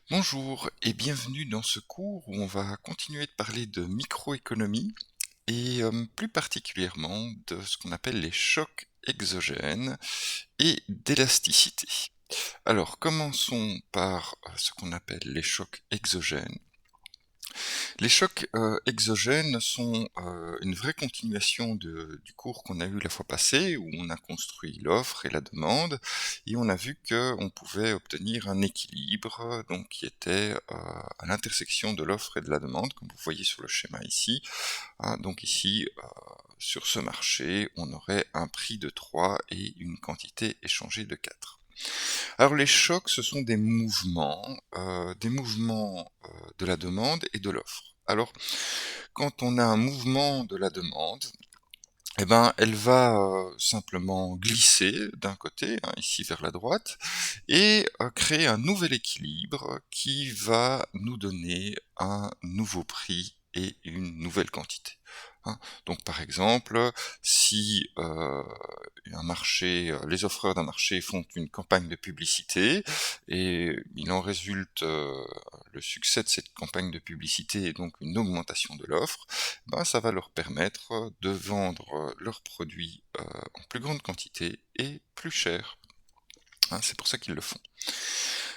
Bonjour et bienvenue dans ce cours où on va continuer de parler de microéconomie et plus particulièrement de ce qu'on appelle les chocs exogènes et d'élasticité. Alors commençons par ce qu'on appelle les chocs exogènes. Les chocs exogènes sont une vraie continuation du cours qu'on a eu la fois passée, où on a construit l'offre et la demande, et on a vu qu'on pouvait obtenir un équilibre donc qui était à l'intersection de l'offre et de la demande, comme vous voyez sur le schéma ici. Hein. Donc ici, sur ce marché, on aurait un prix de 3 et une quantité échangée de 4. Alors les chocs, ce sont des mouvements de la demande et de l'offre. Alors, quand on a un mouvement de la demande, eh ben, elle va simplement glisser d'un côté, hein, ici vers la droite, et créer un nouvel équilibre qui va nous donner un nouveau prix et une nouvelle quantité. Hein. Donc par exemple, si un marché, les offreurs d'un marché font une campagne de publicité et il en résulte le succès de cette campagne de publicité et donc une augmentation de l'offre, ben, ça va leur permettre de vendre leurs produits en plus grande quantité et plus cher. Hein, c'est pour ça qu'ils le font.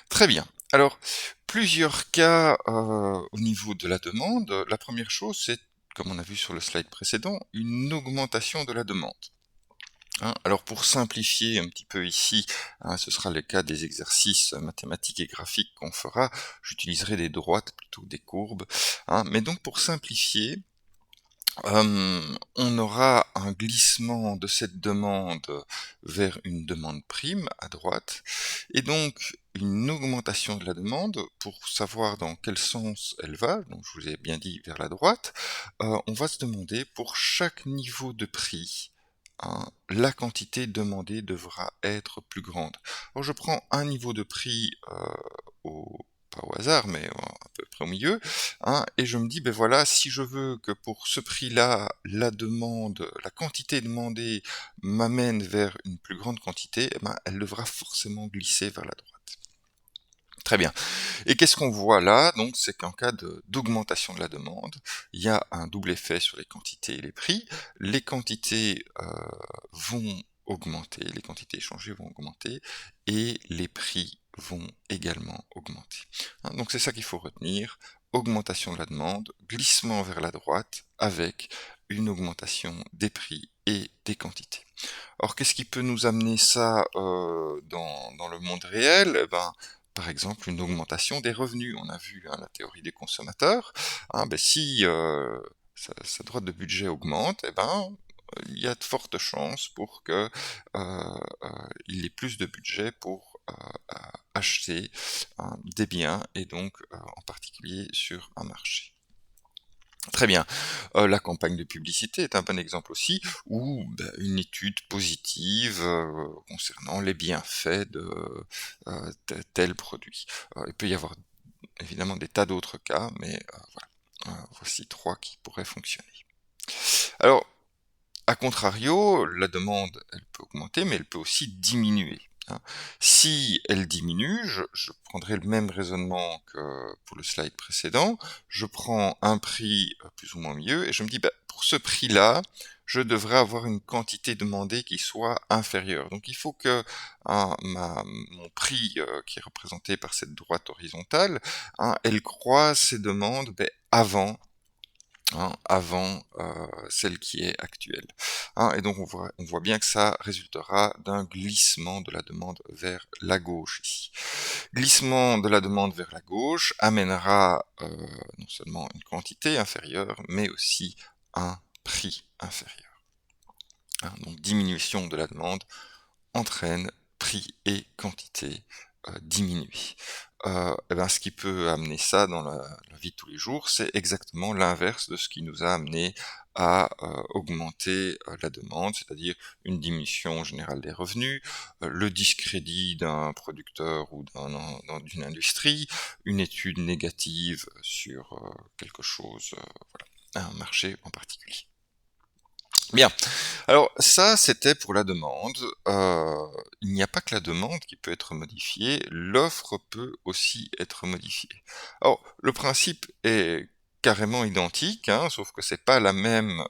Très bien. Alors, plusieurs cas au niveau de la demande. La première chose, c'est, comme on a vu sur le slide précédent, une augmentation de la demande. Hein, alors pour simplifier un petit peu ici, hein, ce sera le cas des exercices mathématiques et graphiques qu'on fera. J'utiliserai des droites plutôt que des courbes. Hein, mais donc pour simplifier, on aura un glissement de cette demande vers une demande prime à droite, et donc une augmentation de la demande. Pour savoir dans quel sens elle va, donc je vous ai bien dit vers la droite, on va se demander pour chaque niveau de prix, hein, la quantité demandée devra être plus grande. Alors je prends un niveau de prix pas au hasard, mais à peu près au milieu, hein, et je me dis, ben voilà, si je veux que pour ce prix-là, la quantité demandée m'amène vers une plus grande quantité, eh ben, elle devra forcément glisser vers la droite. Très bien. Et qu'est-ce qu'on voit là? Donc, c'est qu'en cas d'augmentation de la demande, il y a un double effet sur les quantités et les prix. Les quantités vont augmenter, les quantités échangées vont augmenter, et les prix vont également augmenter. Hein, donc c'est ça qu'il faut retenir, augmentation de la demande, glissement vers la droite, avec une augmentation des prix et des quantités. Or, qu'est-ce qui peut nous amener ça dans le monde réel? Eh ben, par exemple, une augmentation des revenus. On a vu hein, la théorie des consommateurs. Hein, ben, si sa droite de budget augmente, eh ben, il y a de fortes chances pour que il ait plus de budget pour acheter hein, des biens et donc en particulier sur un marché. Très bien. La campagne de publicité est un bon exemple aussi, ou une étude positive concernant les bienfaits de tel produit. Il peut y avoir évidemment des tas d'autres cas, mais voilà. Voici 3 qui pourraient fonctionner. Alors, à contrario, la demande, elle peut augmenter, mais elle peut aussi diminuer. Hein. Si elle diminue, je prendrai le même raisonnement que pour le slide précédent. Je prends un prix plus ou moins mieux et je me dis, pour ce prix-là, je devrais avoir une quantité demandée qui soit inférieure. Donc il faut que mon prix, qui est représenté par cette droite horizontale, hein, elle croise ces demandes avant celle qui est actuelle. Hein, et donc on voit bien que ça résultera d'un glissement de la demande vers la gauche ici. Glissement de la demande vers la gauche amènera non seulement une quantité inférieure, mais aussi un prix inférieur. Hein, donc diminution de la demande entraîne prix et quantité diminuer. Et ben, ce qui peut amener ça dans la vie de tous les jours, c'est exactement l'inverse de ce qui nous a amené à augmenter la demande, c'est-à-dire une diminution générale des revenus, le discrédit d'un producteur ou d'une industrie, une étude négative sur quelque chose, voilà, un marché en particulier. Bien. Alors ça, c'était pour la demande. Il n'y a pas que la demande qui peut être modifiée, l'offre peut aussi être modifiée. Alors, le principe est carrément identique, hein, sauf que c'est pas la même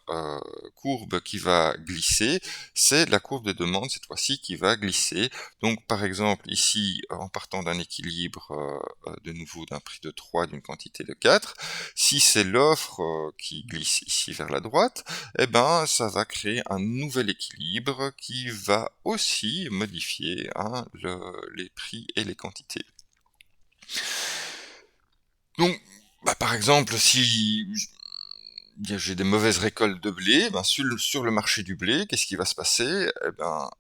courbe qui va glisser, c'est la courbe de demande cette fois-ci qui va glisser. Donc par exemple ici, en partant d'un équilibre de nouveau d'un prix de 3 d'une quantité de 4, si c'est l'offre qui glisse ici vers la droite, eh ben, ça va créer un nouvel équilibre qui va aussi modifier, hein, les prix et les quantités. Donc, bah, par exemple, si j'ai des mauvaises récoltes de blé, ben, sur le marché du blé, qu'est-ce qui va se passer? Eh ben,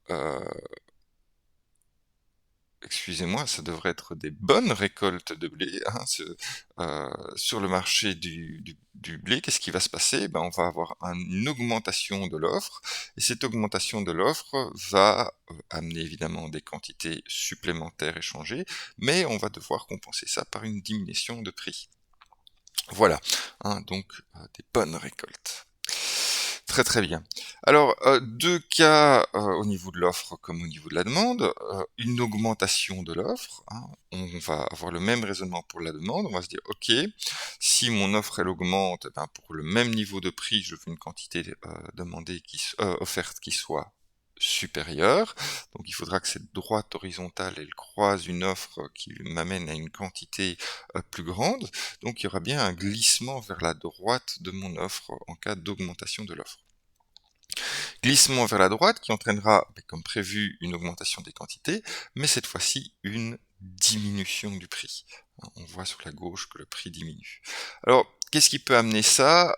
excusez-moi, ça devrait être des bonnes récoltes de blé, hein, sur le marché du blé, qu'est-ce qui va se passer? Ben, on va avoir une augmentation de l'offre, et cette augmentation de l'offre va amener évidemment des quantités supplémentaires échangées, mais on va devoir compenser ça par une diminution de prix. Voilà, hein, donc des bonnes récoltes. Très très bien. Alors, deux cas au niveau de l'offre comme au niveau de la demande. Une augmentation de l'offre, hein. On va avoir le même raisonnement pour la demande. On va se dire, ok, si mon offre elle augmente, eh ben, pour le même niveau de prix, je veux une quantité demandée offerte qui soit supérieure. Donc il faudra que cette droite horizontale elle croise une offre qui m'amène à une quantité plus grande. Donc il y aura bien un glissement vers la droite de mon offre en cas d'augmentation de l'offre. Glissement vers la droite qui entraînera, comme prévu, une augmentation des quantités, mais cette fois-ci une diminution du prix. On voit sur la gauche que le prix diminue. Alors, qu'est-ce qui peut amener ça?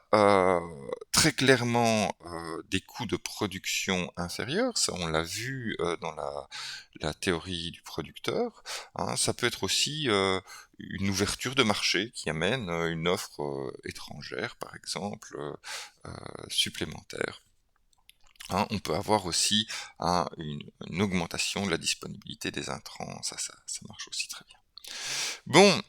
Très clairement, des coûts de production inférieurs, ça on l'a vu dans la théorie du producteur. Hein. Ça peut être aussi une ouverture de marché qui amène une offre étrangère, par exemple, supplémentaire. Hein, on peut avoir aussi une augmentation de la disponibilité des intrants, ça marche aussi très bien. Bon,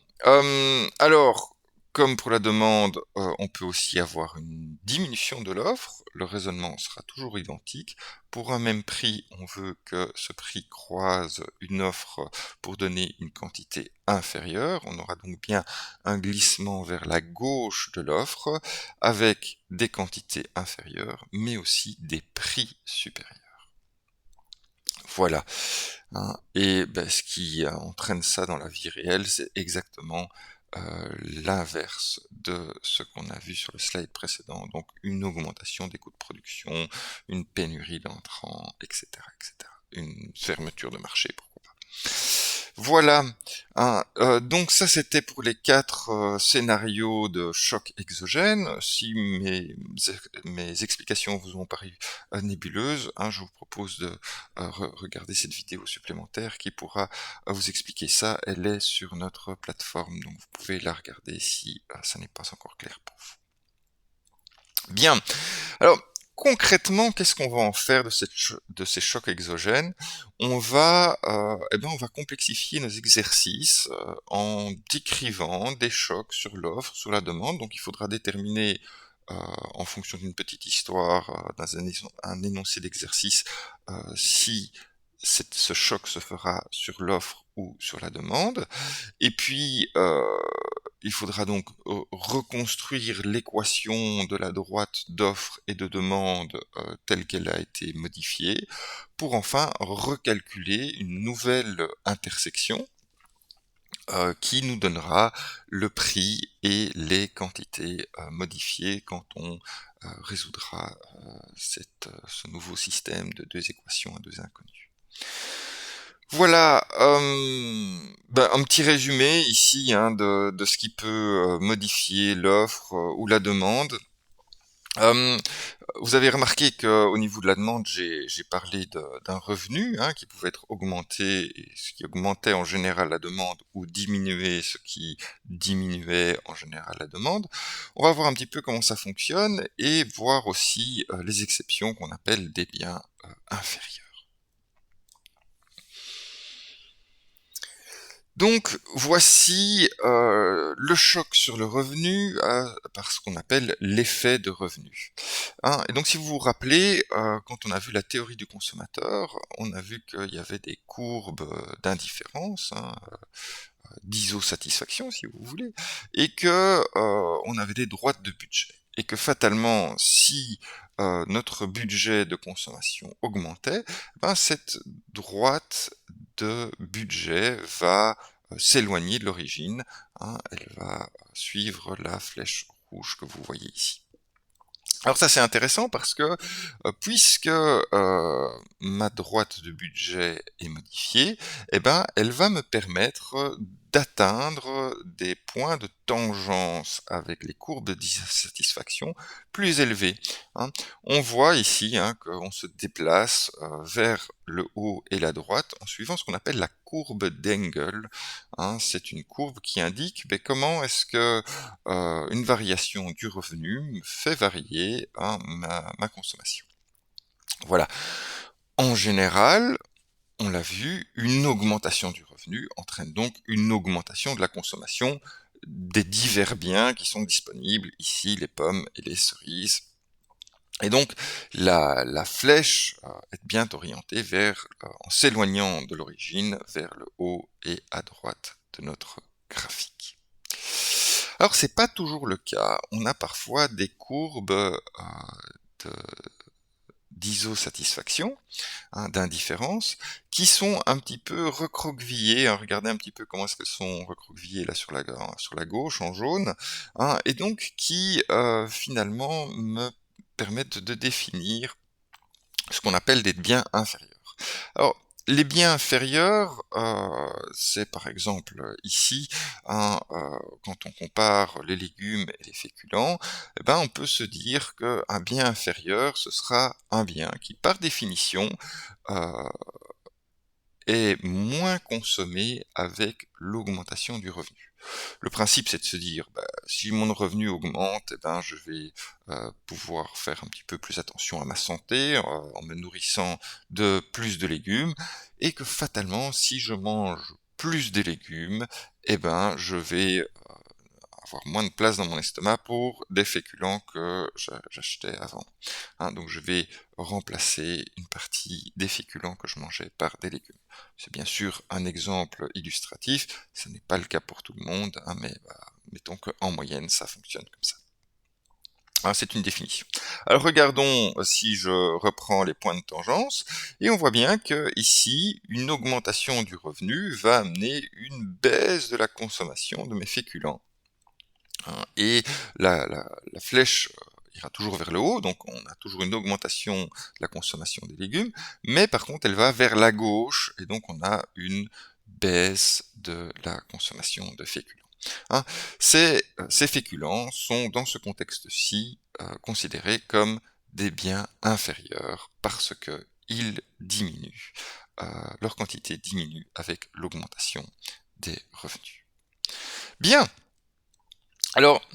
alors, comme pour la demande, on peut aussi avoir une diminution de l'offre. Le raisonnement sera toujours identique. Pour un même prix, on veut que ce prix croise une offre pour donner une quantité inférieure. On aura donc bien un glissement vers la gauche de l'offre avec des quantités inférieures, mais aussi des prix supérieurs. Voilà. Hein. Et ben, ce qui entraîne ça dans la vie réelle, c'est exactement l'inverse de ce qu'on a vu sur le slide précédent, donc une augmentation des coûts de production, une pénurie d'entrants, etc., etc., une fermeture de marché, pourquoi pas. Voilà, hein, donc ça c'était pour les 4 scénarios de choc exogène. Si mes explications vous ont paru nébuleuses, hein, je vous propose de regarder cette vidéo supplémentaire qui pourra vous expliquer ça. Elle est sur notre plateforme, donc vous pouvez la regarder si ça n'est pas encore clair pour vous. Bien, alors concrètement, qu'est-ce qu'on va en faire de ces chocs exogènes? On va complexifier nos exercices en décrivant des chocs sur l'offre, sur la demande. Donc il faudra déterminer en fonction d'une petite histoire, dans un énoncé d'exercice, si ce choc se fera sur l'offre ou sur la demande. Et puis, il faudra donc reconstruire l'équation de la droite d'offre et de demande telle qu'elle a été modifiée, pour enfin recalculer une nouvelle intersection qui nous donnera le prix et les quantités modifiées quand on résoudra ce nouveau système de deux équations à deux inconnus. Voilà, un petit résumé ici hein, de ce qui peut modifier l'offre ou la demande. Euh, Vous avez remarqué qu'au niveau de la demande, j'ai parlé d'un revenu hein, qui pouvait être augmenté, et ce qui augmentait en général la demande, ou diminué, ce qui diminuait en général la demande. On va voir un petit peu comment ça fonctionne et voir aussi les exceptions qu'on appelle des biens inférieurs. Donc voici le choc sur le revenu par ce qu'on appelle l'effet de revenu. Hein, et donc si vous vous rappelez, quand on a vu la théorie du consommateur, on a vu qu'il y avait des courbes d'indifférence, hein, d'isosatisfaction si vous voulez, et que on avait des droites de budget. Et que fatalement, si notre budget de consommation augmentait, ben cette droite de budget va s'éloigner de l'origine, hein, elle va suivre la flèche rouge que vous voyez ici. Alors ça c'est intéressant parce que puisque ma droite de budget est modifiée, eh ben elle va me permettre d'atteindre des points de tangence avec les courbes de dissatisfaction plus élevés, hein. On voit ici, hein, qu'on se déplace vers le haut et la droite en suivant ce qu'on appelle la courbe d'Engel, hein. C'est une courbe qui indique comment est-ce que une variation du revenu me fait varier, hein, ma consommation. Voilà. En général, on l'a vu, une augmentation du revenu entraîne donc une augmentation de la consommation des divers biens qui sont disponibles, ici les pommes et les cerises. Et donc la flèche est bien orientée vers, en s'éloignant de l'origine, vers le haut et à droite de notre graphique. Alors c'est pas toujours le cas, on a parfois des courbes de d'isosatisfaction, hein, d'indifférence, qui sont un petit peu recroquevillées, hein. Regardez un petit peu comment est-ce qu'elles sont recroquevillées là sur la gauche en jaune, hein, et donc qui finalement me permettent de définir ce qu'on appelle des biens inférieurs. Alors, les biens inférieurs, c'est par exemple ici, hein, quand on compare les légumes et les féculents, eh ben, on peut se dire qu'un bien inférieur, ce sera un bien qui, par définition, euh, est moins consommé avec l'augmentation du revenu. Le principe, c'est de se dire, si mon revenu augmente, eh ben, je vais pouvoir faire un petit peu plus attention à ma santé en me nourrissant de plus de légumes, et que fatalement, si je mange plus de légumes, eh ben, je vais avoir moins de place dans mon estomac pour des féculents que j'achetais avant, hein. Donc je vais remplacer une partie des féculents que je mangeais par des légumes. C'est bien sûr un exemple illustratif, ce n'est pas le cas pour tout le monde, hein, mais mettons qu'en moyenne ça fonctionne comme ça. Hein, c'est une définition. Alors regardons si je reprends les points de tangence, et on voit bien que ici, une augmentation du revenu va amener une baisse de la consommation de mes féculents, hein, et la flèche ira toujours vers le haut, donc on a toujours une augmentation de la consommation des légumes, mais par contre elle va vers la gauche, et donc on a une baisse de la consommation de féculents, hein. Ces féculents sont dans ce contexte-ci considérés comme des biens inférieurs parce que ils diminuent, leur quantité diminue avec l'augmentation des revenus. Bien, alors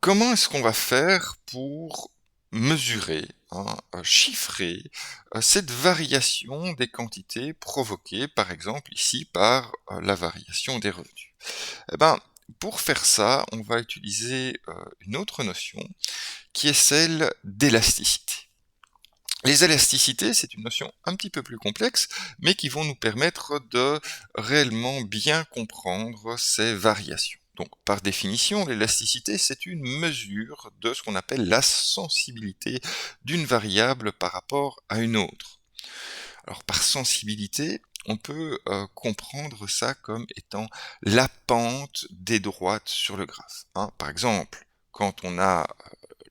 comment est-ce qu'on va faire pour mesurer, hein, chiffrer cette variation des quantités provoquée, par exemple ici, par la variation des revenus? Eh ben, pour faire ça, on va utiliser une autre notion qui est celle d'élasticité. Les élasticités, c'est une notion un petit peu plus complexe, mais qui vont nous permettre de réellement bien comprendre ces variations. Donc, par définition, l'élasticité, c'est une mesure de ce qu'on appelle la sensibilité d'une variable par rapport à une autre. Alors, par sensibilité, on peut comprendre ça comme étant la pente des droites sur le graphe, hein. Par exemple, quand on a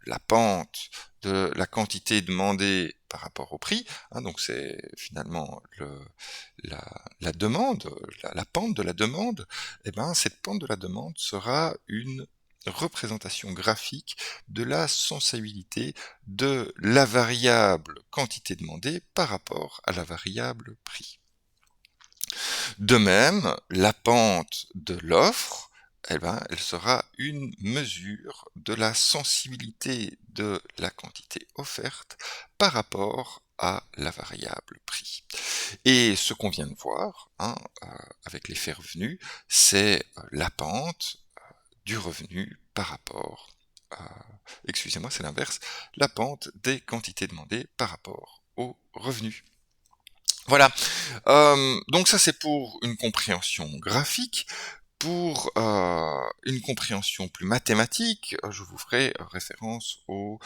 la pente de la quantité demandée par rapport au prix, hein, donc c'est finalement la demande, la pente de la demande, et ben cette pente de la demande sera une représentation graphique de la sensibilité de la variable quantité demandée par rapport à la variable prix. De même, la pente de l'offre, eh ben, elle sera une mesure de la sensibilité de la quantité offerte par rapport à la variable prix. Et ce qu'on vient de voir, avec l'effet revenu, c'est la pente du revenu par rapport, excusez-moi, c'est l'inverse, la pente des quantités demandées par rapport au revenu. Voilà, donc ça c'est pour une compréhension graphique. Pour une compréhension plus mathématique, je vous ferai référence au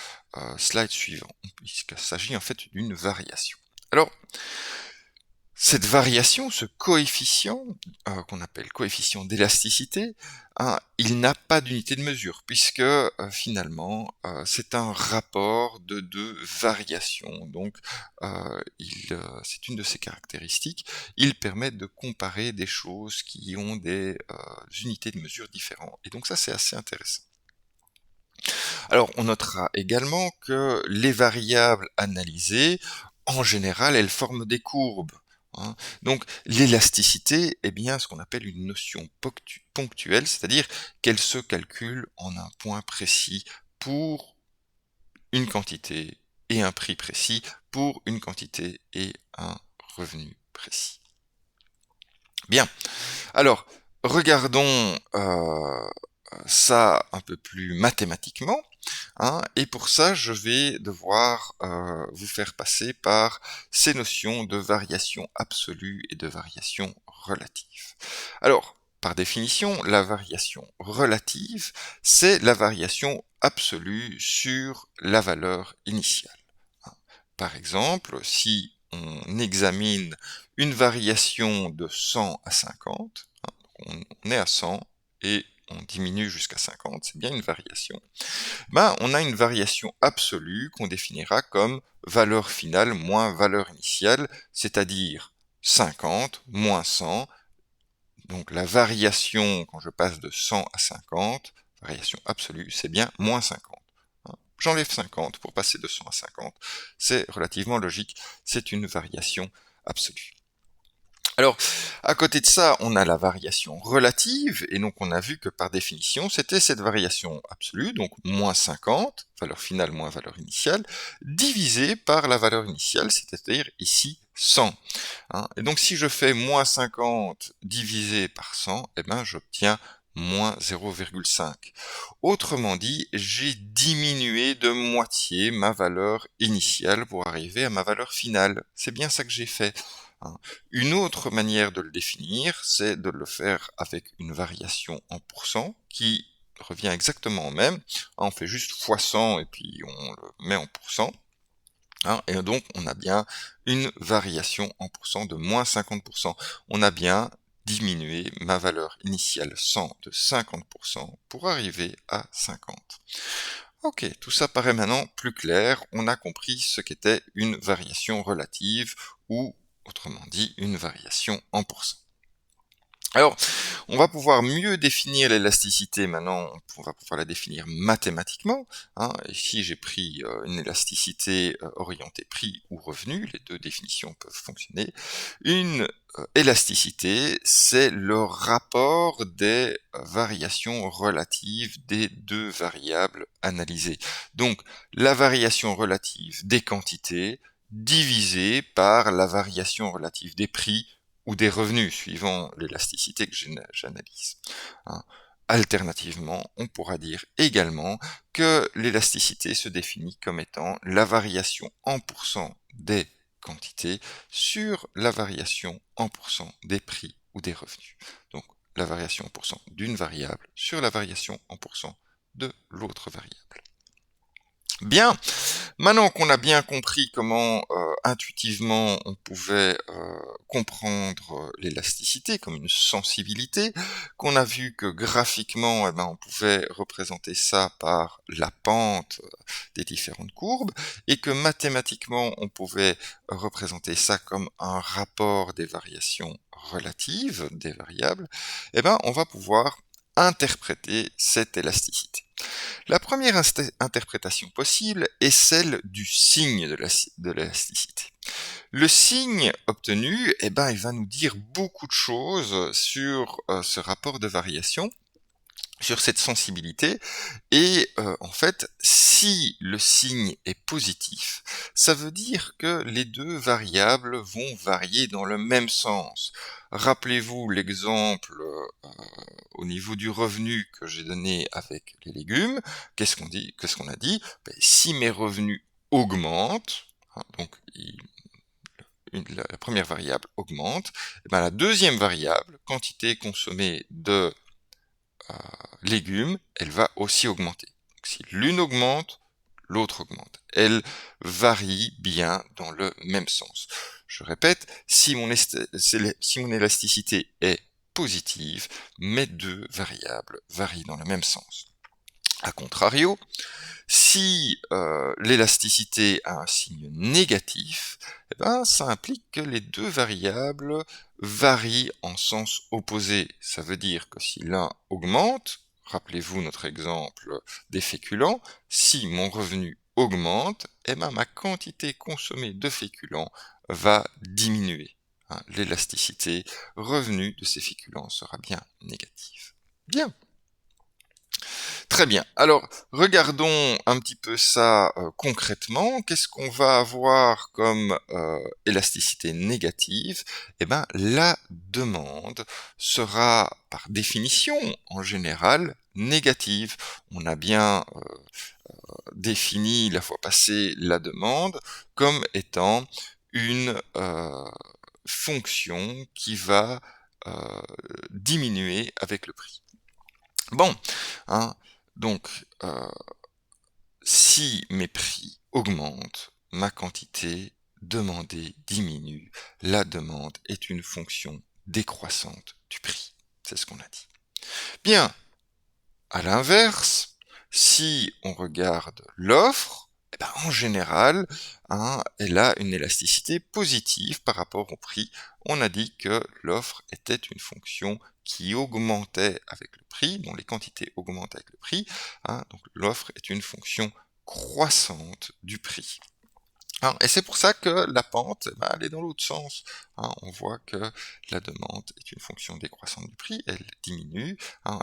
slide suivant, puisqu'il s'agit en fait d'une variation. Alors, cette variation, ce coefficient, qu'on appelle coefficient d'élasticité, il n'a pas d'unité de mesure, puisque finalement, c'est un rapport de deux variations. Donc, c'est une de ses caractéristiques. Il permet de comparer des choses qui ont des unités de mesure différentes. Et donc ça, c'est assez intéressant. Alors, on notera également que les variables analysées, en général, elles forment des courbes. Donc, l'élasticité est bien ce qu'on appelle une notion ponctuelle, c'est-à-dire qu'elle se calcule en un point précis pour une quantité et un prix précis pour une quantité et un revenu précis. Bien, alors, regardons ça un peu plus mathématiquement. Et pour ça, je vais devoir vous faire passer par ces notions de variation absolue et de variation relative. Alors, par définition, la variation relative, c'est la variation absolue sur la valeur initiale. Par exemple, si on examine une variation de 100 à 50, on est à 100 et on diminue jusqu'à 50, c'est bien une variation, on a une variation absolue qu'on définira comme valeur finale moins valeur initiale, c'est-à-dire 50 moins 100, donc la variation quand je passe de 100 à 50, variation absolue, c'est bien moins 50. J'enlève 50 pour passer de 100 à 50, c'est relativement logique, c'est une variation absolue. Alors, à côté de ça, on a la variation relative, et donc on a vu que par définition, c'était cette variation absolue, donc moins 50, valeur finale moins valeur initiale, divisée par la valeur initiale, c'est-à-dire ici 100. Et donc si je fais moins 50 divisé par 100, j'obtiens moins 0,5. Autrement dit, j'ai diminué de moitié ma valeur initiale pour arriver à ma valeur finale. C'est bien ça que j'ai fait. Une autre manière de le définir, c'est de le faire avec une variation en pourcent qui revient exactement au même. On fait juste fois 100 et puis on le met en pourcent. Et donc on a bien une variation en pourcent de moins 50%. On a bien diminué ma valeur initiale 100 de 50% pour arriver à 50. Ok, tout ça paraît maintenant plus clair. On a compris ce qu'était une variation relative ou autrement dit, une variation en pourcent. Alors, on va pouvoir mieux définir l'élasticité maintenant, on va pouvoir la définir mathématiquement. Ici, j'ai pris une élasticité orientée prix ou revenu, les deux définitions peuvent fonctionner. Une élasticité, c'est le rapport des variations relatives des deux variables analysées. Donc, la variation relative des quantités divisée par la variation relative des prix ou des revenus, suivant l'élasticité que j'analyse. Alternativement, on pourra dire également que l'élasticité se définit comme étant la variation en pourcent des quantités sur la variation en pourcent des prix ou des revenus. Donc, la variation en pourcent d'une variable sur la variation en pourcent de l'autre variable. Bien, maintenant qu'on a bien compris comment intuitivement on pouvait comprendre l'élasticité comme une sensibilité, qu'on a vu que graphiquement on pouvait représenter ça par la pente des différentes courbes, et que mathématiquement on pouvait représenter ça comme un rapport des variations relatives des variables, on va pouvoir interpréter cette élasticité. La première interprétation possible est celle du signe de l'élasticité. Le signe obtenu, il va nous dire beaucoup de choses sur ce rapport de variation. sur cette sensibilité, et en fait, si le signe est positif, ça veut dire que les deux variables vont varier dans le même sens. Rappelez-vous l'exemple au niveau du revenu que j'ai donné avec les légumes. Qu'est-ce qu'on a dit? Ben, si mes revenus augmentent, hein, donc la première variable augmente, et ben la deuxième variable, quantité consommée de légumes, elle va aussi augmenter. Donc, si l'une augmente, l'autre augmente. Elle varie bien dans le même sens. Je répète, si mon élasticité est positive, mes deux variables varient dans le même sens. A contrario, si l'élasticité a un signe négatif, eh ben, ça implique que les deux variables varient en sens opposé. Ça veut dire que si l'un augmente, rappelez-vous notre exemple des féculents, si mon revenu augmente, eh ben, ma quantité consommée de féculents va diminuer. Hein, l'élasticité revenu de ces féculents sera bien négative. Bien. Très bien. Alors, regardons un petit peu ça concrètement. Qu'est-ce qu'on va avoir comme élasticité négative? Eh bien, la demande sera, par définition, en général, négative. On a bien défini la fois passée la demande comme étant une fonction qui va diminuer avec le prix. Bon, hein, donc, si mes prix augmentent, ma quantité demandée diminue. La demande est une fonction décroissante du prix. C'est ce qu'on a dit. Bien, à l'inverse, si on regarde l'offre, eh ben, en général, hein, elle a une élasticité positive par rapport au prix. On a dit que l'offre était une fonction qui augmentait avec le prix, dont les quantités augmentent avec le prix. Hein, donc l'offre est une fonction croissante du prix. Hein, et c'est pour ça que la pente, ben, elle est dans l'autre sens. Hein, on voit que la demande est une fonction décroissante du prix, elle diminue, hein,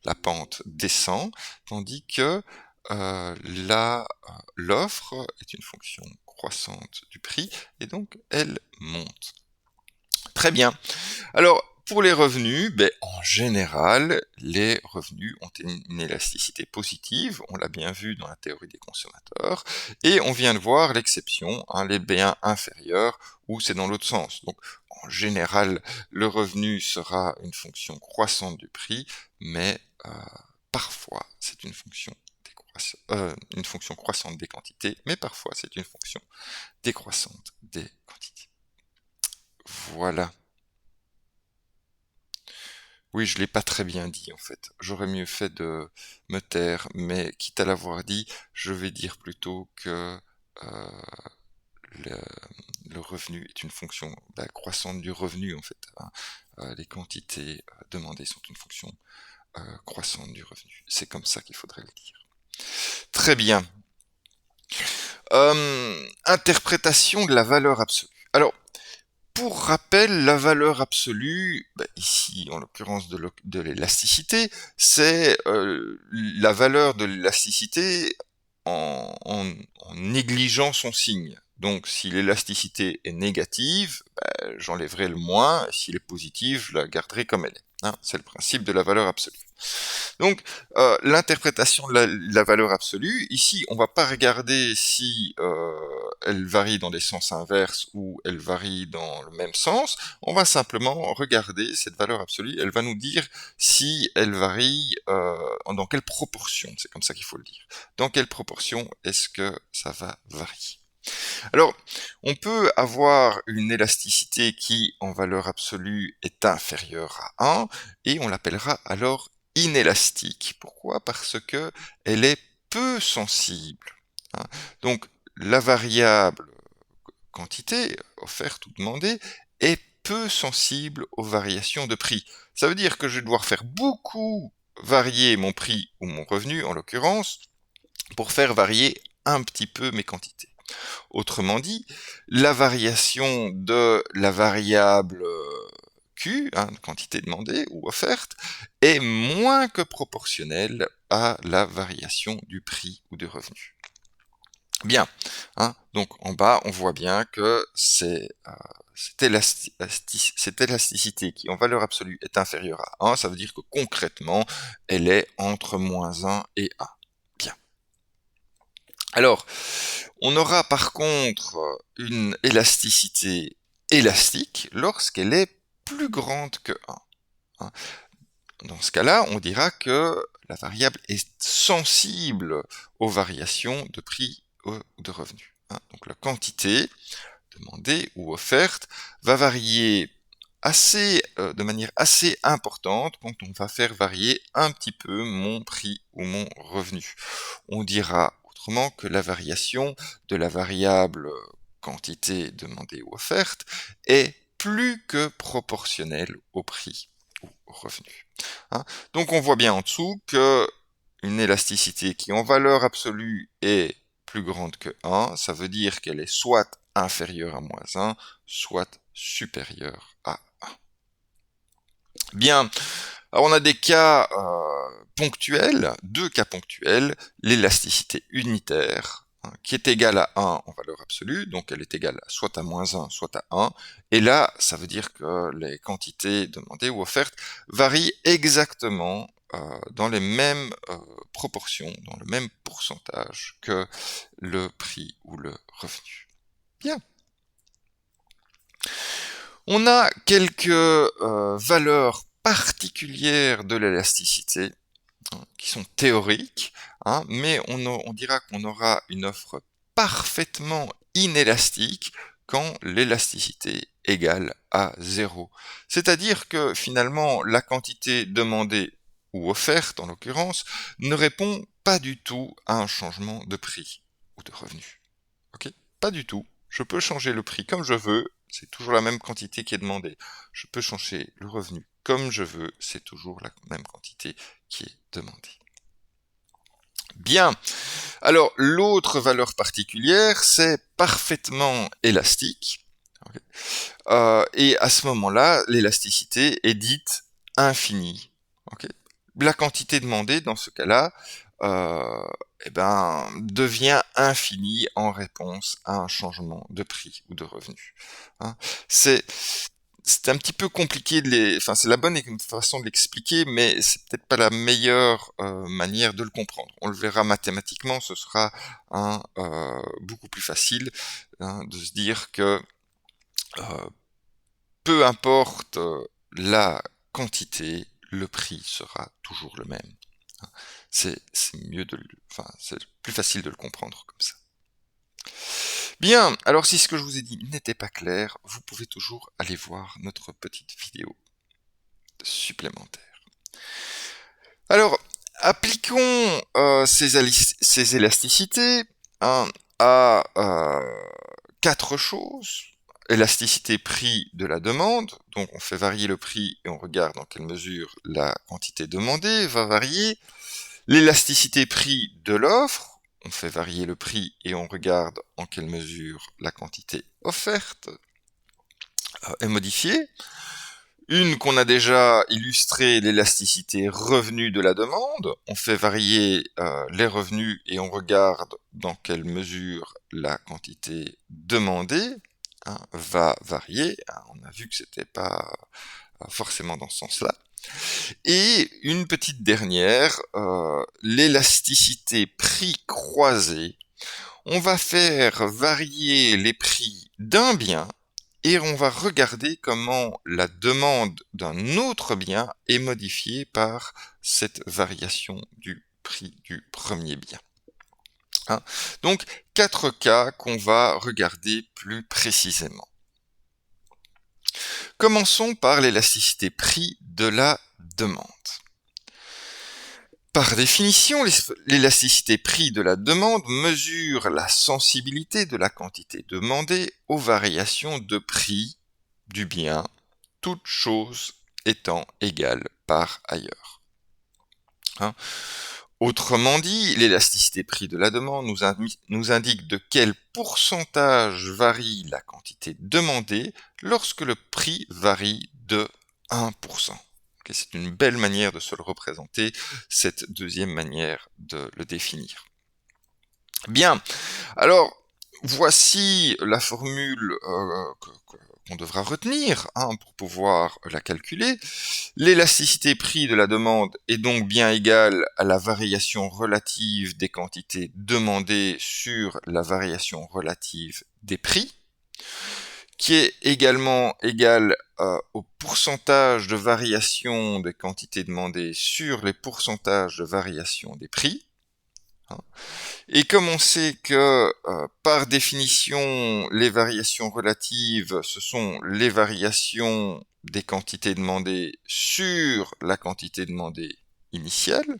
la pente descend, tandis que l'offre est une fonction croissante du prix, et donc elle monte. Très bien. Alors, pour les revenus, ben, en général, les revenus ont une élasticité positive, on l'a bien vu dans la théorie des consommateurs, et on vient de voir l'exception, hein, les biens inférieurs, où c'est dans l'autre sens. Donc, en général, le revenu sera une fonction croissante du prix, mais parfois, c'est une fonction croissante des quantités, mais parfois, c'est une fonction décroissante des quantités. Voilà. Oui, je l'ai pas très bien dit en fait. J'aurais mieux fait de me taire, mais quitte à l'avoir dit, je vais dire plutôt que euh, le, le revenu est une fonction croissante du revenu en fait. Hein. Les quantités demandées sont une fonction croissante du revenu. C'est comme ça qu'il faudrait le dire. Très bien. Interprétation de la valeur absolue. Alors, pour rappel, la valeur absolue, ici en l'occurrence de l'élasticité, c'est la valeur de l'élasticité en négligeant son signe. Donc si l'élasticité est négative, j'enlèverai le moins, s'il est positif, je la garderai comme elle est. Hein, c'est le principe de la valeur absolue. Donc, l'interprétation de la valeur absolue, ici, on va pas regarder si elle varie dans des sens inverses ou elle varie dans le même sens, on va simplement regarder cette valeur absolue, elle va nous dire si elle varie dans quelle proportion, c'est comme ça qu'il faut le dire. Dans quelle proportion est-ce que ça va varier? Alors, on peut avoir une élasticité qui, en valeur absolue, est inférieure à 1, et on l'appellera alors inélastique. Pourquoi? Parce que elle est peu sensible. Hein. Donc, la variable quantité offerte ou demandée est peu sensible aux variations de prix. Ça veut dire que je vais devoir faire beaucoup varier mon prix ou mon revenu, en l'occurrence, pour faire varier un petit peu mes quantités. Autrement dit, la variation de la variable Q, quantité demandée ou offerte, est moins que proportionnelle à la variation du prix ou du revenu. Bien, donc en bas, on voit bien que cette élasticité qui en valeur absolue est inférieure à 1, ça veut dire que concrètement, elle est entre -1 et 1. Bien. Alors, on aura par contre une élasticité élastique lorsqu'elle est plus grande que 1. Dans ce cas-là, on dira que la variable est sensible aux variations de prix ou de revenus. Donc la quantité demandée ou offerte va varier de manière assez importante quand on va faire varier un petit peu mon prix ou mon revenu. On dira autrement que la variation de la variable quantité demandée ou offerte est plus que proportionnelle au prix ou au revenu. Donc on voit bien en dessous que une élasticité qui en valeur absolue est plus grande que 1, ça veut dire qu'elle est soit inférieure à -1, soit supérieure à 1. Bien, alors on a des cas ponctuels, deux cas ponctuels, l'élasticité unitaire, qui est égale à 1 en valeur absolue, donc elle est égale soit à -1, soit à 1, et là, ça veut dire que les quantités demandées ou offertes varient exactement dans les mêmes proportions, dans le même pourcentage que le prix ou le revenu. Bien. On a quelques valeurs particulières de l'élasticité qui sont théoriques, mais on dira qu'on aura une offre parfaitement inélastique quand l'élasticité égale à 0. C'est-à-dire que finalement, la quantité demandée ou offerte, en l'occurrence, ne répond pas du tout à un changement de prix ou de revenu. Ok ? Pas du tout. Je peux changer le prix comme je veux, c'est toujours la même quantité qui est demandée. Je peux changer le revenu comme je veux, c'est toujours la même quantité qui est demandée. Bien. Alors, l'autre valeur particulière, c'est parfaitement élastique. Et à ce moment-là, l'élasticité est dite infinie. La quantité demandée, dans ce cas-là, devient infinie en réponse à un changement de prix ou de revenu. C'est un petit peu compliqué c'est la bonne façon de l'expliquer, mais c'est peut-être pas la meilleure manière de le comprendre. On le verra mathématiquement, ce sera beaucoup plus facile de se dire que peu importe la quantité, le prix sera toujours le même. C'est plus facile de le comprendre comme ça. Bien, alors si ce que je vous ai dit n'était pas clair, vous pouvez toujours aller voir notre petite vidéo supplémentaire. Alors, appliquons ces élasticités à 4 choses. Élasticité prix de la demande, donc on fait varier le prix et on regarde dans quelle mesure la quantité demandée va varier. L'élasticité prix de l'offre, on fait varier le prix et on regarde en quelle mesure la quantité offerte est modifiée. Une qu'on a déjà illustrée, l'élasticité revenu de la demande. On fait varier les revenus et on regarde dans quelle mesure la quantité demandée va varier. On a vu que c'était pas forcément dans ce sens-là. Et une petite dernière, l'élasticité prix croisé. On va faire varier les prix d'un bien et on va regarder comment la demande d'un autre bien est modifiée par cette variation du prix du premier bien. Donc, 4 cas qu'on va regarder plus précisément. Commençons par l'élasticité prix de la demande. Par définition, l'élasticité prix de la demande mesure la sensibilité de la quantité demandée aux variations de prix du bien, toutes choses étant égales par ailleurs. Autrement dit, l'élasticité prix de la demande nous indique de quel pourcentage varie la quantité demandée lorsque le prix varie de 1%. Okay, c'est une belle manière de se le représenter, cette deuxième manière de le définir. Bien, alors voici la formule qu'on devra retenir pour pouvoir la calculer. L'élasticité prix de la demande est donc bien égale à la variation relative des quantités demandées sur la variation relative des prix, qui est également égale au pourcentage de variation des quantités demandées sur les pourcentages de variation des prix. Et comme on sait que, par définition, les variations relatives, ce sont les variations des quantités demandées sur la quantité demandée initiale,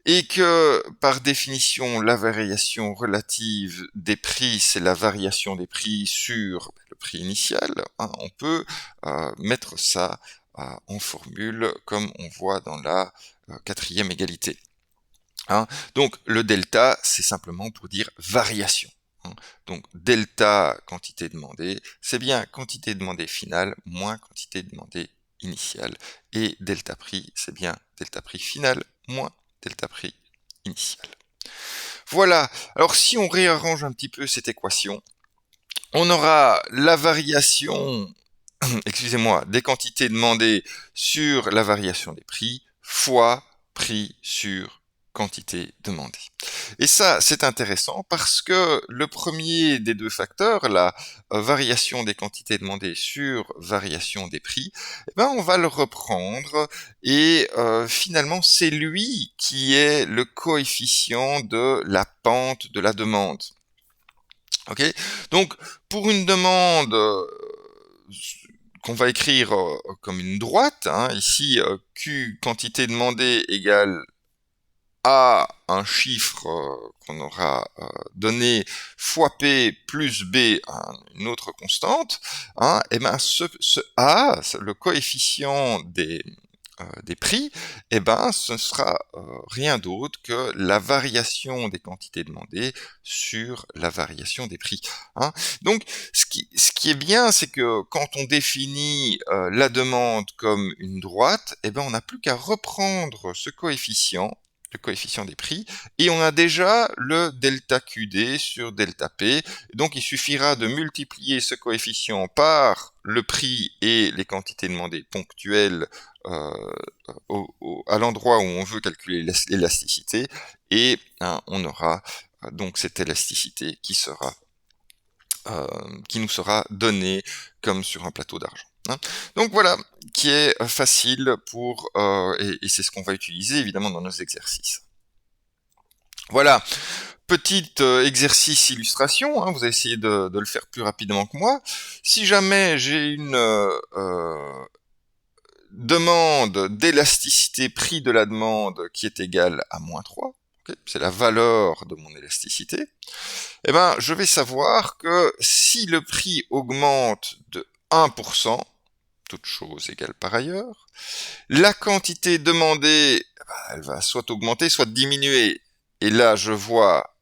et que, par définition, la variation relative des prix, c'est la variation des prix sur le prix initial, on peut mettre ça en formule, comme on voit dans la quatrième égalité. Donc le delta, c'est simplement pour dire variation. Donc delta quantité demandée, c'est bien quantité demandée finale moins quantité demandée initiale. Et delta prix, c'est bien delta prix final moins delta prix initial. Voilà, alors si on réarrange un petit peu cette équation, on aura la variation, excusez-moi, des quantités demandées sur la variation des prix fois prix sur quantité demandée. Et ça, c'est intéressant parce que le premier des deux facteurs, la variation des quantités demandées sur variation des prix, on va le reprendre et finalement, c'est lui qui est le coefficient de la pente de la demande. Ok, donc pour une demande qu'on va écrire comme une droite, ici Q quantité demandée égale A un chiffre qu'on aura donné fois P plus B une autre constante, et ce A, le coefficient des prix, ce sera rien d'autre que la variation des quantités demandées sur la variation des prix. Donc, ce qui est bien, c'est que quand on définit la demande comme une droite, on n'a plus qu'à reprendre ce coefficient, le coefficient des prix, et on a déjà le delta QD sur delta P, donc il suffira de multiplier ce coefficient par le prix et les quantités demandées ponctuelles à l'endroit où on veut calculer l'élasticité, et on aura donc cette élasticité qui nous sera donnée comme sur un plateau d'argent. Donc voilà, qui est facile pour, et c'est ce qu'on va utiliser évidemment dans nos exercices. Voilà, petit exercice illustration, vous allez essayer de le faire plus rapidement que moi. Si jamais j'ai une demande d'élasticité prix de la demande qui est égale à moins 3, c'est la valeur de mon élasticité, je vais savoir que si le prix augmente de 1%, toute chose égale par ailleurs, la quantité demandée, elle va soit augmenter, soit diminuer. Et là, je vois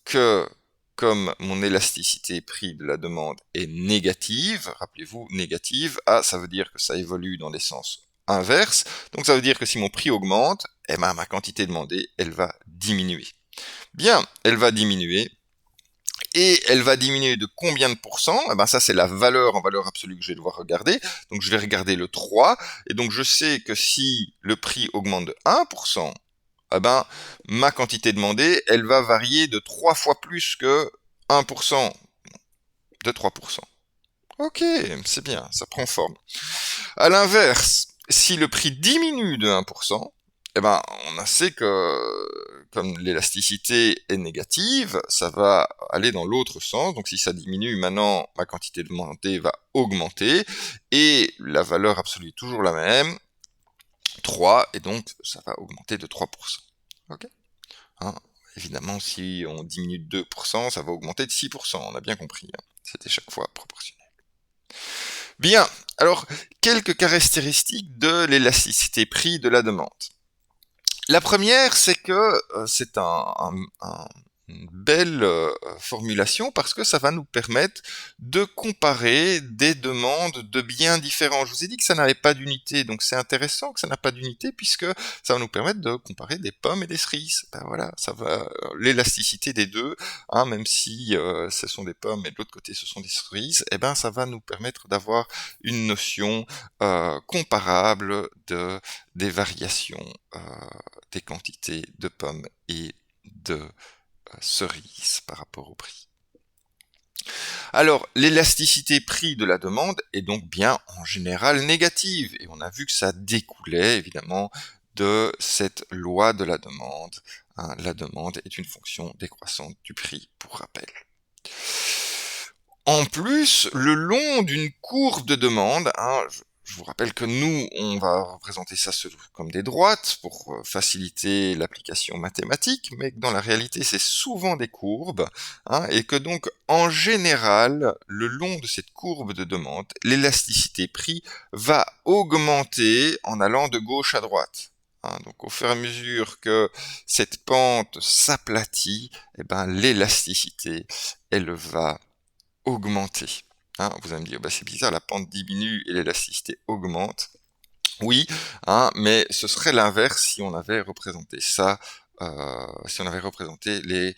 que comme mon élasticité prix de la demande est négative, rappelez-vous, négative, ça veut dire que ça évolue dans les sens inverses, donc ça veut dire que si mon prix augmente, ma quantité demandée, elle va diminuer. Bien, elle va diminuer, et elle va diminuer de combien de pourcents? Ça c'est la valeur en valeur absolue que je vais devoir regarder, donc je vais regarder le 3, et donc je sais que si le prix augmente de 1%, ma quantité demandée, elle va varier de 3 fois plus que 1%, de 3%. Ok, c'est bien, ça prend forme. À l'inverse, si le prix diminue de 1%, on sait que comme l'élasticité est négative, ça va aller dans l'autre sens. Donc si ça diminue, maintenant ma quantité demandée va augmenter, et la valeur absolue est toujours la même, 3, et donc ça va augmenter de 3%. Ok, évidemment, si on diminue de 2%, ça va augmenter de 6%, on a bien compris, c'était chaque fois proportionnel. Bien, alors, quelques caractéristiques de l'élasticité prix de la demande. La première, c'est que c'est un une belle formulation parce que ça va nous permettre de comparer des demandes de biens différents. Je vous ai dit que ça n'avait pas d'unité, donc c'est intéressant que ça n'a pas d'unité puisque ça va nous permettre de comparer des pommes et des cerises. Ben voilà, ça va l'élasticité des deux, hein, même si ce sont des pommes et de l'autre côté ce sont des cerises, eh ben ça va nous permettre d'avoir une notion comparable des variations des quantités de pommes et de cerises par rapport au prix. Alors, l'élasticité prix de la demande est donc bien en général négative, et on a vu que ça découlait évidemment de cette loi de la demande. Hein, la demande est une fonction décroissante du prix, pour rappel. En plus, le long d'une courbe de demande, hein, je vous rappelle que nous, on va représenter ça comme des droites pour faciliter l'application mathématique, mais que dans la réalité, c'est souvent des courbes, hein, et que donc, en général, le long de cette courbe de demande, l'élasticité prix va augmenter en allant de gauche à droite. Hein, donc, au fur et à mesure que cette pente s'aplatit, eh ben, l'élasticité, elle va augmenter. Hein, vous allez me dire, bah, c'est bizarre, la pente diminue et l'élasticité augmente. Oui, hein, mais ce serait l'inverse si on avait représenté ça, si on avait représenté les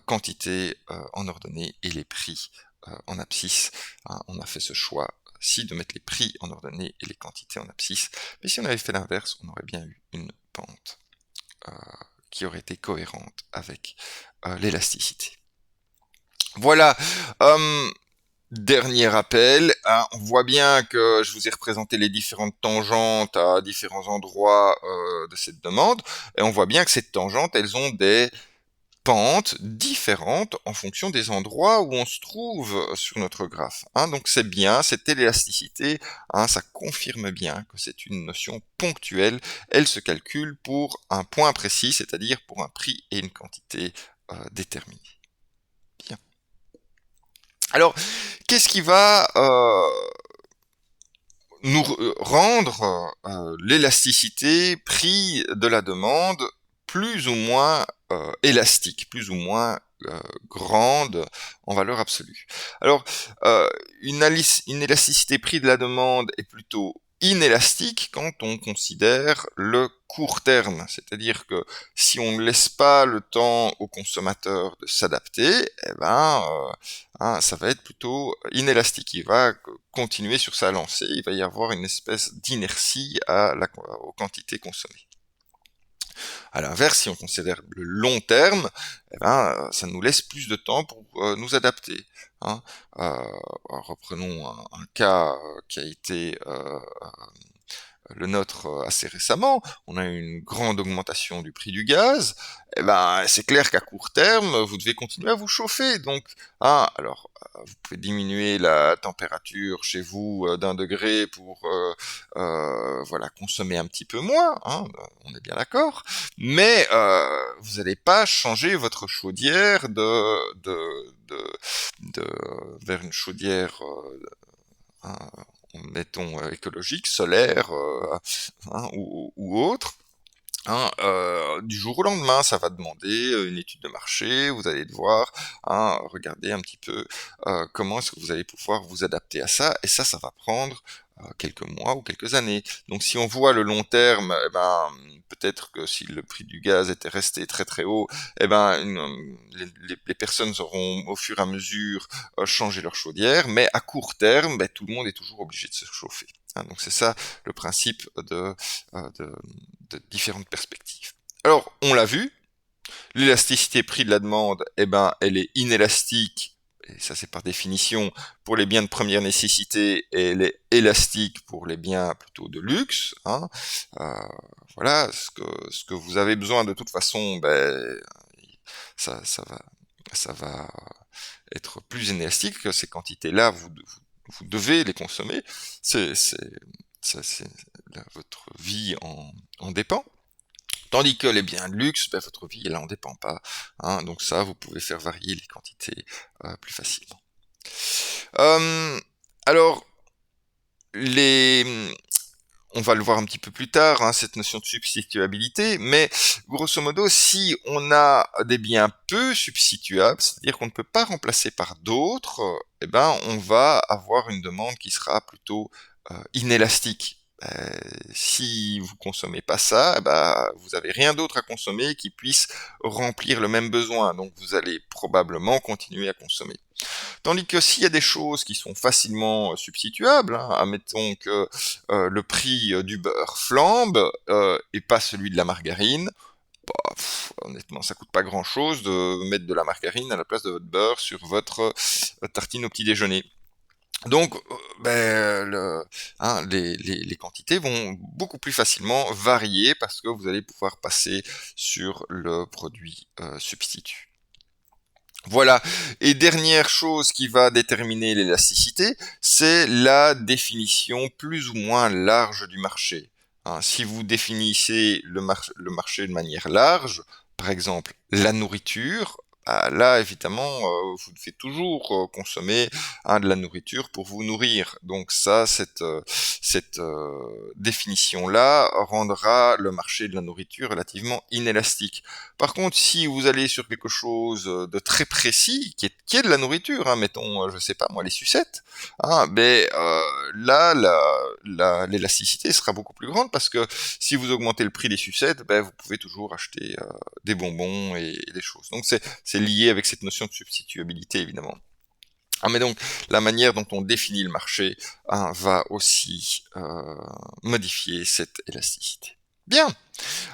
quantités en ordonnée et les prix en abscisse. Hein, on a fait ce choix ci de mettre les prix en ordonnée et les quantités en abscisse, mais si on avait fait l'inverse, on aurait bien eu une pente qui aurait été cohérente avec l'élasticité. Voilà. Dernier rappel, hein, on voit bien que je vous ai représenté les différentes tangentes à différents endroits de cette demande, et on voit bien que ces tangentes, elles ont des pentes différentes en fonction des endroits où on se trouve sur notre graphe. Hein, donc c'est bien, cette élasticité, hein, ça confirme bien que c'est une notion ponctuelle, elle se calcule pour un point précis, c'est-à-dire pour un prix et une quantité déterminée. Bien. Alors, qu'est-ce qui va nous rendre l'élasticité prix de la demande plus ou moins élastique, plus ou moins grande en valeur absolue. Alors, une élasticité prix de la demande est plutôt inélastique quand on considère le court terme, c'est-à-dire que si on ne laisse pas le temps au consommateur de s'adapter, eh ben, hein, ça va être plutôt inélastique. Il va continuer sur sa lancée, il va y avoir une espèce d'inertie aux quantités consommées. À l'inverse, si on considère le long terme, eh ben, ça nous laisse plus de temps pour nous adapter. Hein. Reprenons un cas qui a été le nôtre assez récemment, on a eu une grande augmentation du prix du gaz, eh ben c'est clair qu'à court terme, vous devez continuer à vous chauffer. Donc, hein, alors vous pouvez diminuer la température chez vous d'1 degré pour voilà, consommer un petit peu moins, hein, on est bien d'accord, mais vous n'allez pas changer votre chaudière vers une chaudière mettons écologique, solaire hein, ou autre. Hein, du jour au lendemain, ça va demander une étude de marché, vous allez devoir hein, regarder un petit peu comment est-ce que vous allez pouvoir vous adapter à ça, et ça va prendre quelques mois ou quelques années. Donc si on voit le long terme, eh ben, peut-être que si le prix du gaz était resté très très haut, eh ben, les personnes auront au fur et à mesure changé leur chaudière, mais à court terme, ben, tout le monde est toujours obligé de se chauffer. Hein, donc c'est ça le principe de différentes perspectives. Alors, on l'a vu, l'élasticité prix de la demande, eh ben, elle est inélastique, et ça c'est par définition, pour les biens de première nécessité, et elle est élastique pour les biens plutôt de luxe. Hein. Voilà, ce que vous avez besoin de toute façon, ben, ça va être plus inélastique que ces quantités-là, vous devez les consommer. Votre vie en dépend. Tandis que les biens de luxe, ben, votre vie, elle en dépend pas. Hein, donc ça, vous pouvez faire varier les quantités plus facilement. Alors, on va le voir un petit peu plus tard, hein, cette notion de substituabilité, mais grosso modo, si on a des biens peu substituables, c'est-à-dire qu'on ne peut pas remplacer par d'autres, eh ben, on va avoir une demande qui sera plutôt inélastique. Si vous consommez pas ça, eh ben, vous avez rien d'autre à consommer qui puisse remplir le même besoin, donc vous allez probablement continuer à consommer. Tandis que s'il y a des choses qui sont facilement substituables, hein, admettons que le prix du beurre flambe et pas celui de la margarine, bah, honnêtement, ça coûte pas grand-chose de mettre de la margarine à la place de votre beurre sur votre tartine au petit déjeuner. Donc, les quantités vont beaucoup plus facilement varier parce que vous allez pouvoir passer sur le produit substitut. Voilà. Et dernière chose qui va déterminer l'élasticité, c'est la définition plus ou moins large du marché. Hein, si vous définissez le marché de manière large, par exemple la nourriture, bah là évidemment vous devez toujours consommer de la nourriture pour vous nourrir. Donc ça, cette définition-là rendra le marché de la nourriture relativement inélastique. Par contre, si vous allez sur quelque chose de très précis, qui est de la nourriture, hein, mettons, je sais pas moi, les sucettes, hein, là, l'élasticité sera beaucoup plus grande parce que si vous augmentez le prix des sucettes, vous pouvez toujours acheter des bonbons et des choses. Donc c'est lié avec cette notion de substituabilité, évidemment. Ah, mais donc, la manière dont on définit le marché va aussi modifier cette élasticité. Bien.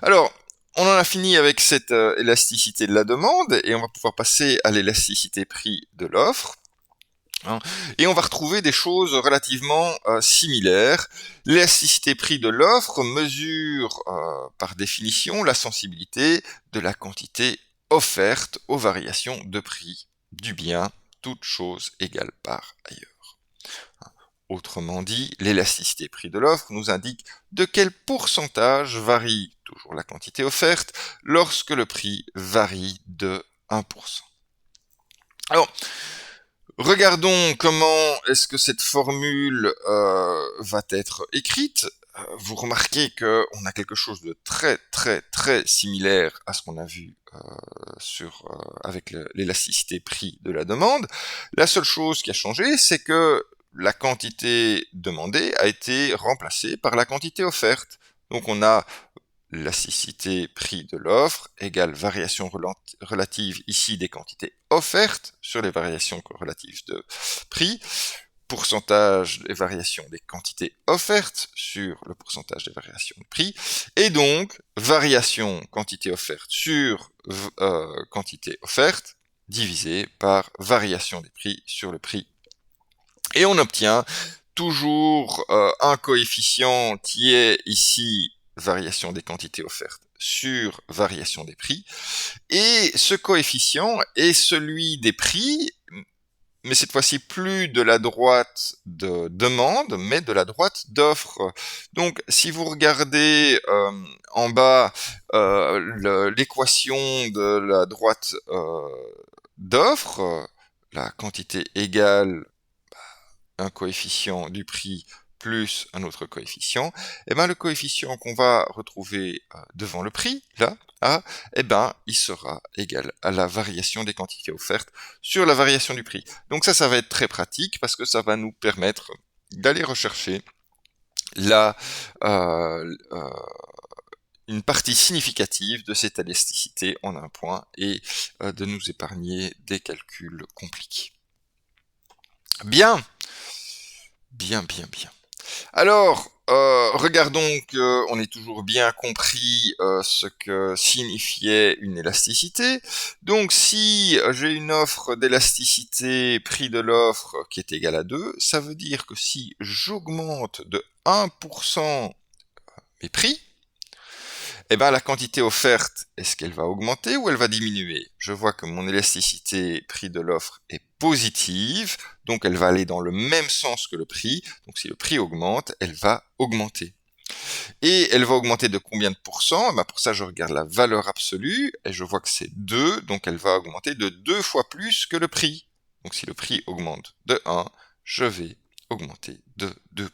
Alors, on en a fini avec cette élasticité de la demande et on va pouvoir passer à l'élasticité prix de l'offre. Hein, et on va retrouver des choses relativement similaires. L'élasticité prix de l'offre mesure par définition la sensibilité de la quantité offerte aux variations de prix du bien, toute chose égale par ailleurs. Autrement dit, l'élasticité prix de l'offre nous indique de quel pourcentage varie toujours la quantité offerte lorsque le prix varie de 1%. Alors, regardons comment est-ce que cette formule va être écrite. Vous remarquez qu'on a quelque chose de très très très similaire à ce qu'on a vu avec l'élasticité prix de la demande. La seule chose qui a changé, c'est que la quantité demandée a été remplacée par la quantité offerte. Donc on a l'élasticité prix de l'offre égale variation relative ici des quantités offertes sur les variations relatives de prix, pourcentage des variations des quantités offertes sur le pourcentage des variations de prix, et donc variation quantité offerte sur quantité offerte divisé par variation des prix sur le prix. Et on obtient toujours un coefficient qui est ici variation des quantités offertes sur variation des prix. Et ce coefficient est celui des prix, mais cette fois-ci plus de la droite de demande, mais de la droite d'offre. Donc si vous regardez en bas l'équation de la droite d'offre, la quantité égale un coefficient du prix plus un autre coefficient, et le coefficient qu'on va retrouver devant le prix, là, il sera égal à la variation des quantités offertes sur la variation du prix. Donc ça va être très pratique parce que ça va nous permettre d'aller rechercher une partie significative de cette élasticité en un point et de nous épargner des calculs compliqués. Bien. Alors, regardons qu'on ait toujours bien compris ce que signifiait une élasticité. Donc, si j'ai une offre d'élasticité prix de l'offre qui est égale à 2, ça veut dire que si j'augmente de 1% mes prix, la quantité offerte, est-ce qu'elle va augmenter ou elle va diminuer? Je vois que mon élasticité prix de l'offre est positive, donc elle va aller dans le même sens que le prix. Donc si le prix augmente, elle va augmenter. Et elle va augmenter de combien de pourcents? Pour ça, je regarde la valeur absolue, et je vois que c'est 2, donc elle va augmenter de 2 fois plus que le prix. Donc si le prix augmente de 1, je vais augmenter de 2%.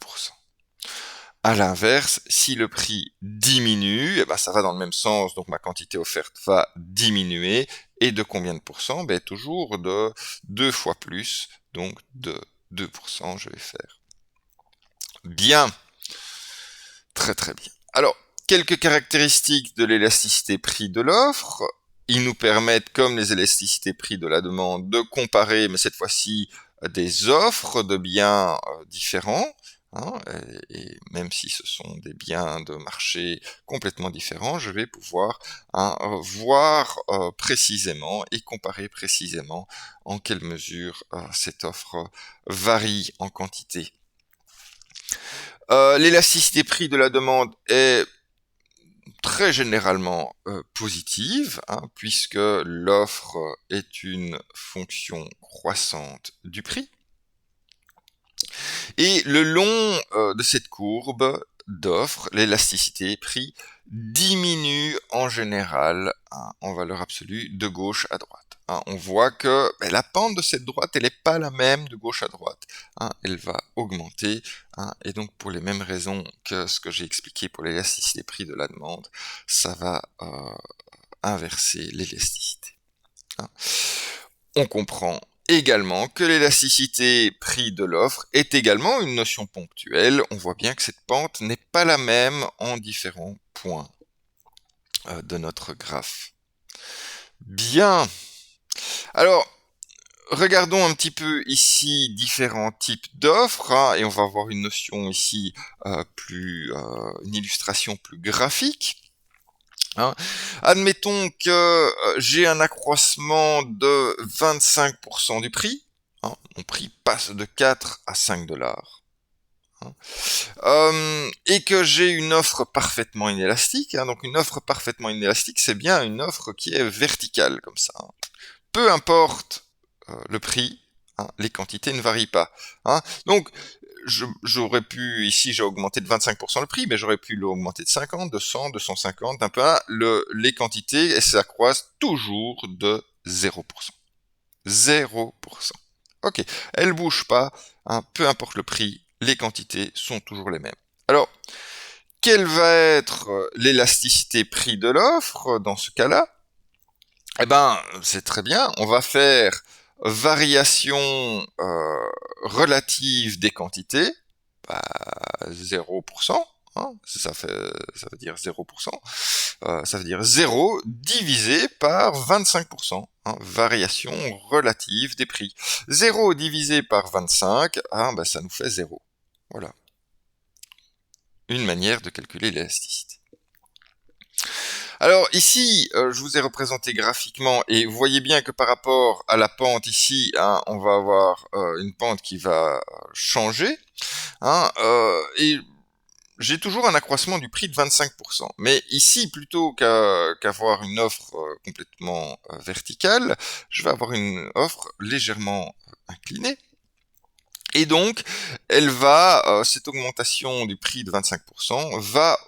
À l'inverse, si le prix diminue, eh ben, ça va dans le même sens, donc ma quantité offerte va diminuer. Et de combien de pourcents? Ben, toujours de 2 fois plus, donc de 2%, je vais faire. Bien, très très bien. Alors, quelques caractéristiques de l'élasticité prix de l'offre. Ils nous permettent, comme les élasticités prix de la demande, de comparer, mais cette fois-ci, des offres de biens différents, hein, et même si ce sont des biens de marché complètement différents, je vais pouvoir voir précisément et comparer précisément en quelle mesure cette offre varie en quantité. L'élasticité prix de la demande est très généralement positive, hein, puisque l'offre est une fonction croissante du prix. Et le long de cette courbe d'offre, l'élasticité prix diminue en général en valeur absolue de gauche à droite. On voit que la pente de cette droite, elle n'est pas la même de gauche à droite. Elle va augmenter, et donc pour les mêmes raisons que ce que j'ai expliqué pour l'élasticité prix de la demande, ça va inverser l'élasticité. On comprend également que l'élasticité prix de l'offre est également une notion ponctuelle. On voit bien que cette pente n'est pas la même en différents points de notre graphe. Bien. Alors, regardons un petit peu ici différents types d'offres, et on va avoir une notion ici une illustration plus graphique. Admettons que j'ai un accroissement de 25% du prix. Mon prix passe de 4 à 5 dollars. Et que j'ai une offre parfaitement inélastique. Donc une offre parfaitement inélastique, c'est bien une offre qui est verticale comme ça. Peu importe le prix, les quantités ne varient pas. Donc j'aurais pu, ici j'ai augmenté de 25% le prix, mais j'aurais pu l'augmenter de 50, de 100, de 150, un peu. Les quantités, elles s'accroissent toujours de 0%. 0%. Ok, elles bougent pas, peu importe le prix, les quantités sont toujours les mêmes. Alors, quelle va être l'élasticité prix de l'offre dans ce cas-là? Eh ben, c'est très bien, on va faire variation relative des quantités, 0%, ça veut dire 0%, ça veut dire 0 divisé par 25%, variation relative des prix. 0 divisé par 25, ça nous fait 0. Voilà. Une manière de calculer l'élasticité. Alors ici, je vous ai représenté graphiquement, et vous voyez bien que par rapport à la pente ici, on va avoir une pente qui va changer, et j'ai toujours un accroissement du prix de 25%. Mais ici, plutôt qu'avoir une offre complètement verticale, je vais avoir une offre légèrement inclinée. Et donc, cette augmentation du prix de 25% va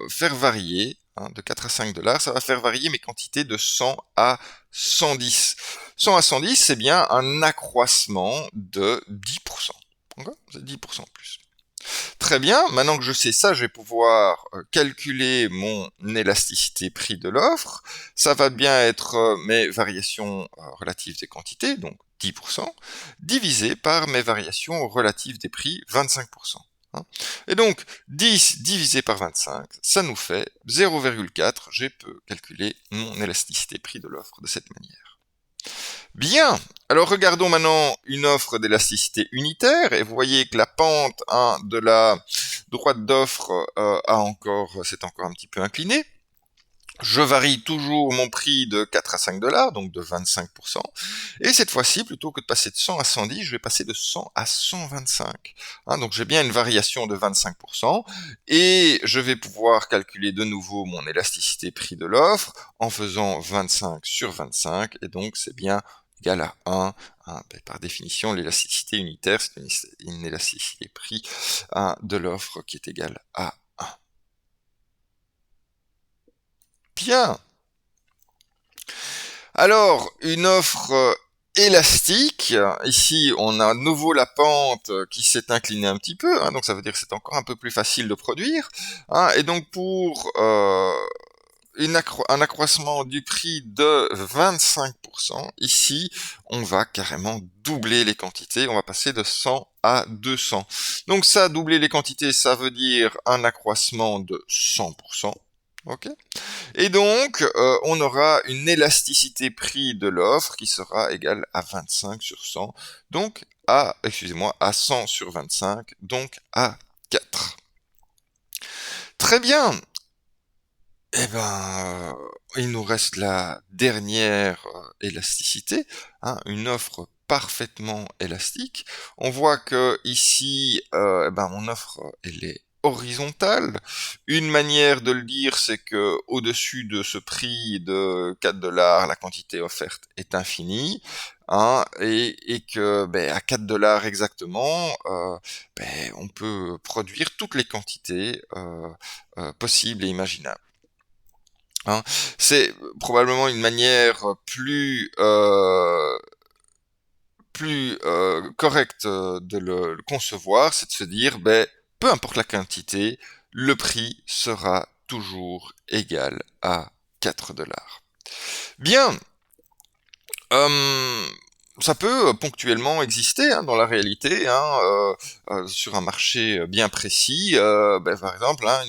faire varier, de 4 à 5 dollars, ça va faire varier mes quantités de 100 à 110. 100 à 110, c'est bien un accroissement de 10%. C'est 10% de plus. Très bien, maintenant que je sais ça, je vais pouvoir calculer mon élasticité prix de l'offre. Ça va bien être mes variations relatives des quantités, donc 10%, divisé par mes variations relatives des prix, 25%. Et donc, 10 divisé par 25, ça nous fait 0,4. Je peux calculer mon élasticité prix de l'offre de cette manière. Bien, alors regardons maintenant une offre d'élasticité unitaire, et vous voyez que la pente de la droite d'offre s'est encore un petit peu inclinée. Je varie toujours mon prix de 4 à 5 dollars, donc de 25%. Et cette fois-ci, plutôt que de passer de 100 à 110, je vais passer de 100 à 125. Donc j'ai bien une variation de 25%. Et je vais pouvoir calculer de nouveau mon élasticité prix de l'offre en faisant 25 sur 25. Et donc c'est bien égal à 1. Par définition, l'élasticité unitaire, c'est une élasticité prix de l'offre qui est égale à 1. Bien. Alors, une offre élastique. Ici, on a à nouveau la pente qui s'est inclinée un petit peu, hein, donc ça veut dire que c'est encore un peu plus facile de produire, hein, et donc pour un accroissement du prix de 25%, ici, on va carrément doubler les quantités, on va passer de 100 à 200. Donc ça, doubler les quantités, ça veut dire un accroissement de 100%. Ok. Et donc, on aura une élasticité prix de l'offre qui sera égale à 25 sur 100, donc à 100 sur 25, donc à 4. Très bien. Eh ben, il nous reste la dernière élasticité, hein, une offre parfaitement élastique. On voit que ici, eh ben, mon offre, elle est horizontale. Une manière de le dire, c'est que au-dessus de ce prix de 4 $, la quantité offerte est infinie, hein, et que ben, à 4 $ exactement, ben, on peut produire toutes les quantités possibles et imaginables. Hein. C'est probablement une manière plus correcte de le concevoir, c'est de se dire, ben, peu importe la quantité, le prix sera toujours égal à 4 $. Bien, euh, ça peut ponctuellement exister hein, dans la réalité, hein, sur un marché bien précis. Ben, par exemple, hein,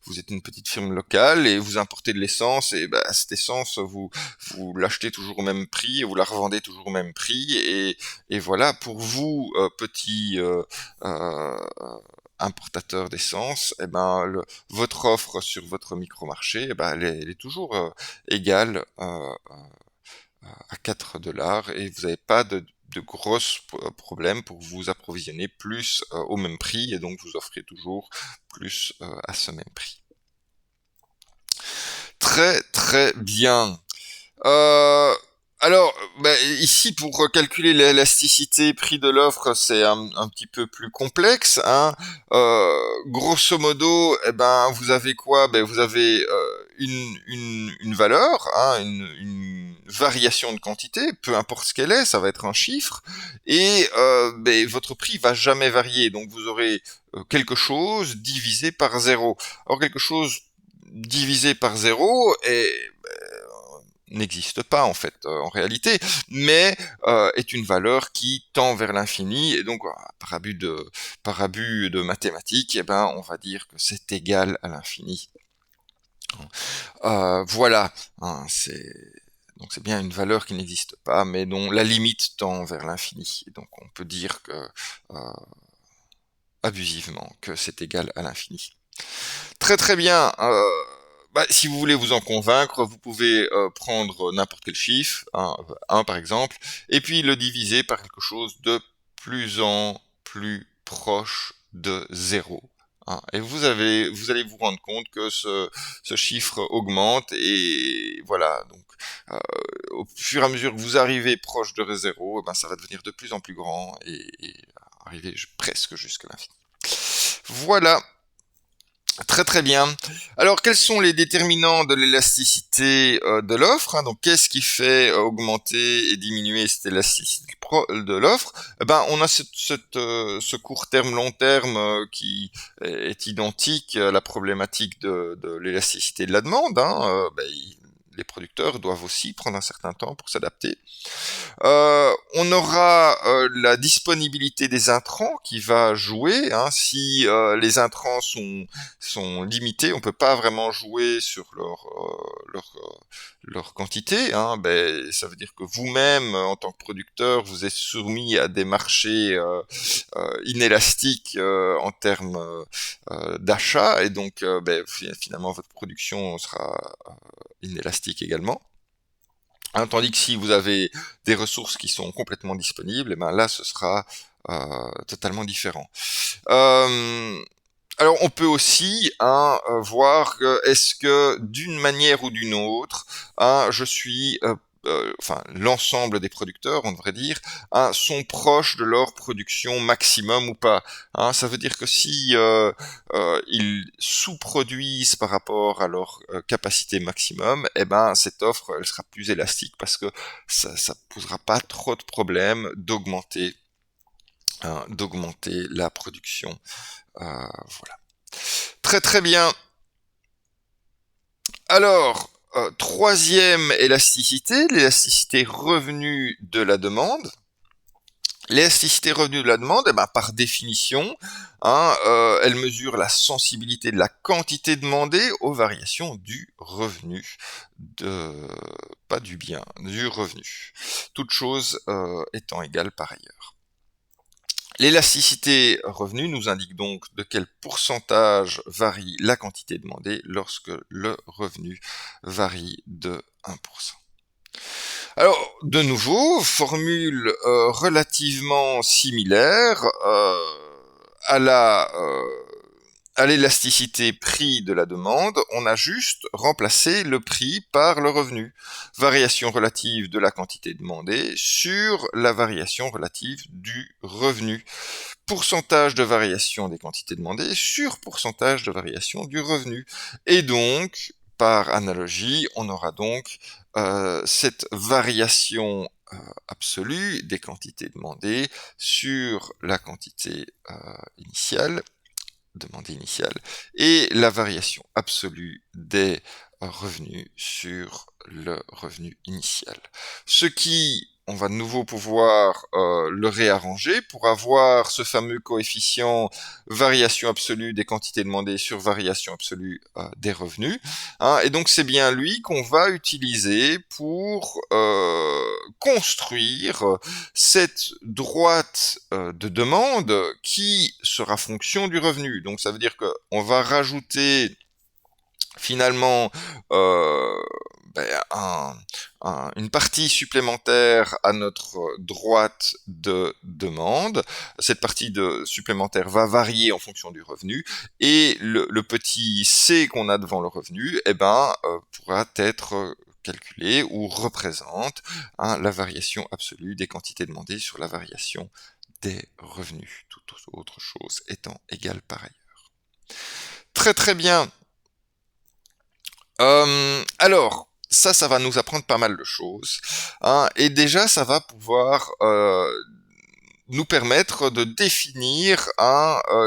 vous êtes une petite firme locale et vous importez de l'essence et ben, cette essence, vous l'achetez toujours au même prix et vous la revendez toujours au même prix. Et voilà, pour vous, petit euh, importateur d'essence, eh ben, votre offre sur votre micro-marché, eh ben, elle est toujours égale à 4 $ et vous n'avez pas de gros problèmes pour vous approvisionner plus au même prix et donc vous offrez toujours plus à ce même prix. Très très bien. Euh, alors, bah, ici pour calculer l'élasticité prix de l'offre, c'est un petit peu plus complexe. Hein. Grosso modo, eh ben, vous avez quoi? Ben, vous avez une valeur, hein, une variation de quantité, peu importe ce qu'elle est, ça va être un chiffre, et ben, votre prix va jamais varier. Donc vous aurez quelque chose divisé par zéro. Alors quelque chose divisé par zéro n'existe pas en fait en réalité, mais est une valeur qui tend vers l'infini et donc par abus de mathématiques, eh ben on va dire que c'est égal à l'infini. Voilà, hein, c'est bien une valeur qui n'existe pas, mais dont la limite tend vers l'infini. Et donc on peut dire que euh, abusivement que c'est égal à l'infini. Très très bien. Bah, si vous voulez vous en convaincre, vous pouvez prendre n'importe quel chiffre, 1 par exemple, et puis le diviser par quelque chose de plus en plus proche de zéro. Hein. Et vous allez vous rendre compte que ce chiffre augmente et voilà. Donc, euh, au fur et à mesure que vous arrivez proche de zéro, eh ben, ça va devenir de plus en plus grand et arriver presque jusqu'à l'infini. Voilà. Très très bien. Alors, quels sont les déterminants de l'élasticité de l'offre hein. Donc, qu'est-ce qui fait augmenter et diminuer cette élasticité de l'offre? Eh ben, on a ce court terme, long terme qui est identique à la problématique de l'élasticité de la demande. Hein. Ben, les producteurs doivent aussi prendre un certain temps pour s'adapter. On aura la disponibilité des intrants qui va jouer. Hein. Si les intrants sont limités, on peut pas vraiment jouer sur leur quantité. Hein. Ben, ça veut dire que vous-même, en tant que producteur, vous êtes soumis à des marchés inélastiques en termes d'achat, et donc ben, finalement votre production sera inélastique également. Hein, tandis que si vous avez des ressources qui sont complètement disponibles, et ben là, ce sera totalement différent. Alors, on peut aussi hein, voir que est-ce que d'une manière ou d'une autre, hein, je suis enfin l'ensemble des producteurs, on devrait dire, hein, sont proches de leur production maximum ou pas. Hein, ça veut dire que si ils sous-produisent par rapport à leur capacité maximum, eh ben cette offre elle sera plus élastique parce que ça posera pas trop de problèmes d'augmenter la production. Voilà. Très très bien. Alors, troisième élasticité, l'élasticité revenu de la demande. L'élasticité revenu de la demande, eh ben, par définition, hein, elle mesure la sensibilité de la quantité demandée aux variations du revenu, pas du bien, du revenu. Toute chose étant égale par ailleurs. L'élasticité revenu nous indique donc de quel pourcentage varie la quantité demandée lorsque le revenu varie de 1%. Alors, de nouveau, formule relativement similaire à l'élasticité prix de la demande, on a juste remplacé le prix par le revenu. Variation relative de la quantité demandée sur la variation relative du revenu. Pourcentage de variation des quantités demandées sur pourcentage de variation du revenu. Et donc, par analogie, on aura donc cette variation absolue des quantités demandées sur la quantité demandée initiale, et la variation absolue des revenus sur le revenu initial. Ce qui, on va de nouveau pouvoir le réarranger pour avoir ce fameux coefficient variation absolue des quantités demandées sur variation absolue des revenus. Hein, et donc c'est bien lui qu'on va utiliser pour construire cette droite de demande qui sera fonction du revenu. Donc ça veut dire qu'on va rajouter finalement une partie supplémentaire à notre droite de demande. Cette partie supplémentaire va varier en fonction du revenu, et le petit c qu'on a devant le revenu pourra être calculé ou représente la variation absolue des quantités demandées sur la variation des revenus, toute autre chose étant égale par ailleurs. Très très bien. Alors, ça va nous apprendre pas mal de choses, hein, et déjà ça va pouvoir nous permettre de définir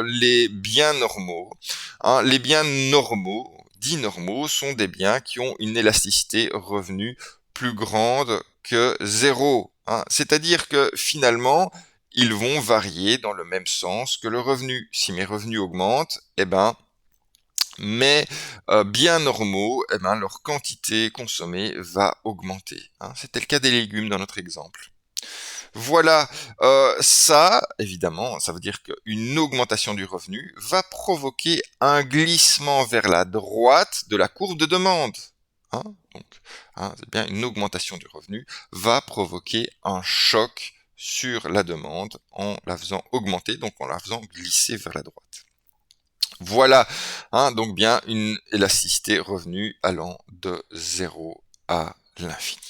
les biens normaux. Hein. Les biens normaux, dits normaux, sont des biens qui ont une élasticité revenu plus grande que 0. Hein. C'est-à-dire que finalement, ils vont varier dans le même sens que le revenu. Si mes revenus augmentent, mes biens normaux, leur quantité consommée va augmenter. Hein. C'était le cas des légumes dans notre exemple. Voilà, ça, évidemment, ça veut dire qu'une augmentation du revenu va provoquer un glissement vers la droite de la courbe de demande. Hein. Donc, c'est bien, une augmentation du revenu va provoquer un choc sur la demande en la faisant augmenter, donc en la faisant glisser vers la droite. Voilà, donc bien une élasticité revenu allant de 0 à l'infini.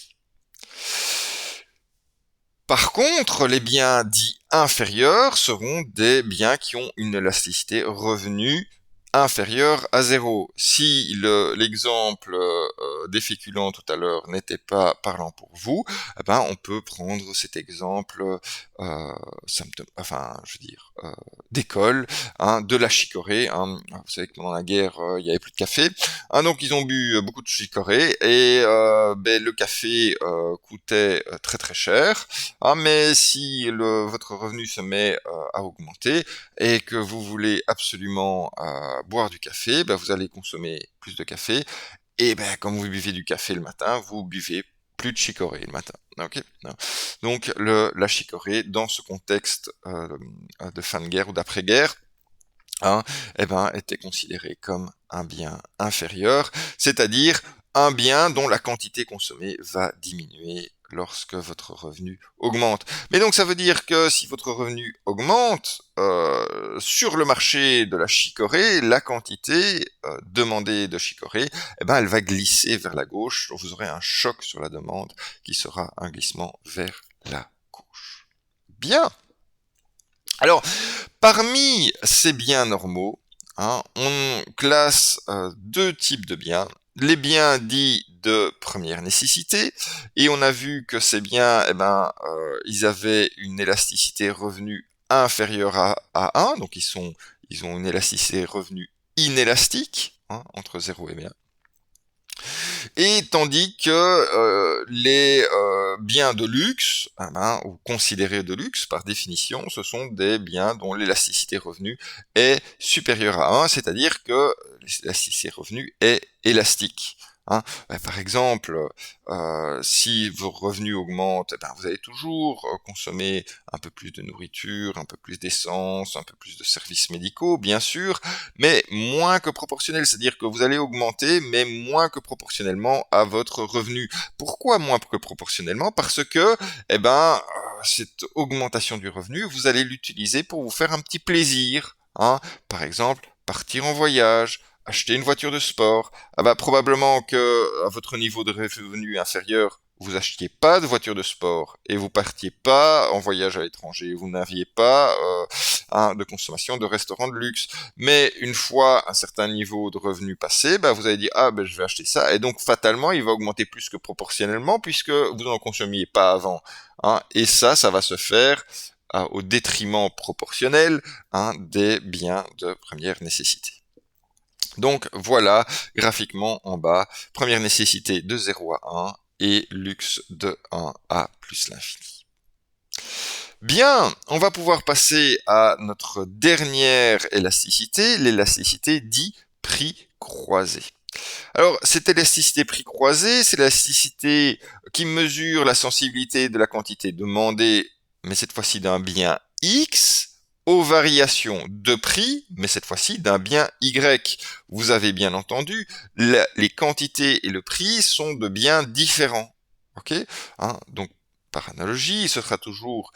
Par contre, les biens dits inférieurs seront des biens qui ont une élasticité revenu inférieure à 0. Si l'exemple des féculents tout à l'heure n'était pas parlant pour vous, on peut prendre cet exemple d'école, de la chicorée. Vous savez que pendant la guerre, il y avait plus de café. Donc ils ont bu beaucoup de chicorée, et le café coûtait très très cher. Mais si votre revenu se met à augmenter et que vous voulez absolument boire du café, vous allez consommer plus de café, et comme vous buvez du café le matin, vous buvez plus de chicorée le matin. Okay. Donc la chicorée, dans ce contexte de fin de guerre ou d'après-guerre, était considéré comme un bien inférieur, c'est-à-dire un bien dont la quantité consommée va diminuer lorsque votre revenu augmente. Mais donc ça veut dire que si votre revenu augmente, sur le marché de la chicorée, la quantité demandée de chicorée, eh ben, elle va glisser vers la gauche, donc vous aurez un choc sur la demande qui sera un glissement vers la gauche. Bien. Alors, parmi ces biens normaux, on classe deux types de biens. Les biens dits de première nécessité, et on a vu que ces biens, ils avaient une élasticité revenu inférieure à 1, donc ils ont une élasticité revenu inélastique, entre 0 et 1. Et tandis que les biens de luxe, ou considérés de luxe par définition, ce sont des biens dont l'élasticité revenu est supérieure à 1, c'est-à-dire que l'élasticité revenu est élastique. Par exemple, si vos revenus augmentent, vous allez toujours consommer un peu plus de nourriture, un peu plus d'essence, un peu plus de services médicaux, bien sûr, mais moins que proportionnel, c'est-à-dire que vous allez augmenter, mais moins que proportionnellement à votre revenu. Pourquoi moins que proportionnellement? Parce que, cette augmentation du revenu, vous allez l'utiliser pour vous faire un petit plaisir. Par exemple, partir en voyage, acheter une voiture de sport. Probablement que à votre niveau de revenu inférieur, vous achetiez pas de voiture de sport et vous partiez pas en voyage à l'étranger, vous n'aviez pas de consommation de restaurant de luxe. Mais une fois un certain niveau de revenu passé, vous avez dit je vais acheter ça, et donc fatalement il va augmenter plus que proportionnellement puisque vous n'en consommiez pas avant. Et ça va se faire au détriment proportionnel des biens de première nécessité. Donc voilà, graphiquement en bas, première nécessité de 0 à 1 et luxe de 1 à plus l'infini. Bien, on va pouvoir passer à notre dernière élasticité, l'élasticité dit prix croisé. Alors, cette élasticité prix croisé, c'est l'élasticité qui mesure la sensibilité de la quantité demandée, mais cette fois-ci d'un bien X, aux variations de prix, mais cette fois-ci d'un bien Y. Vous avez bien entendu, les quantités et le prix sont de biens différents. Ok, donc, par analogie, ce sera toujours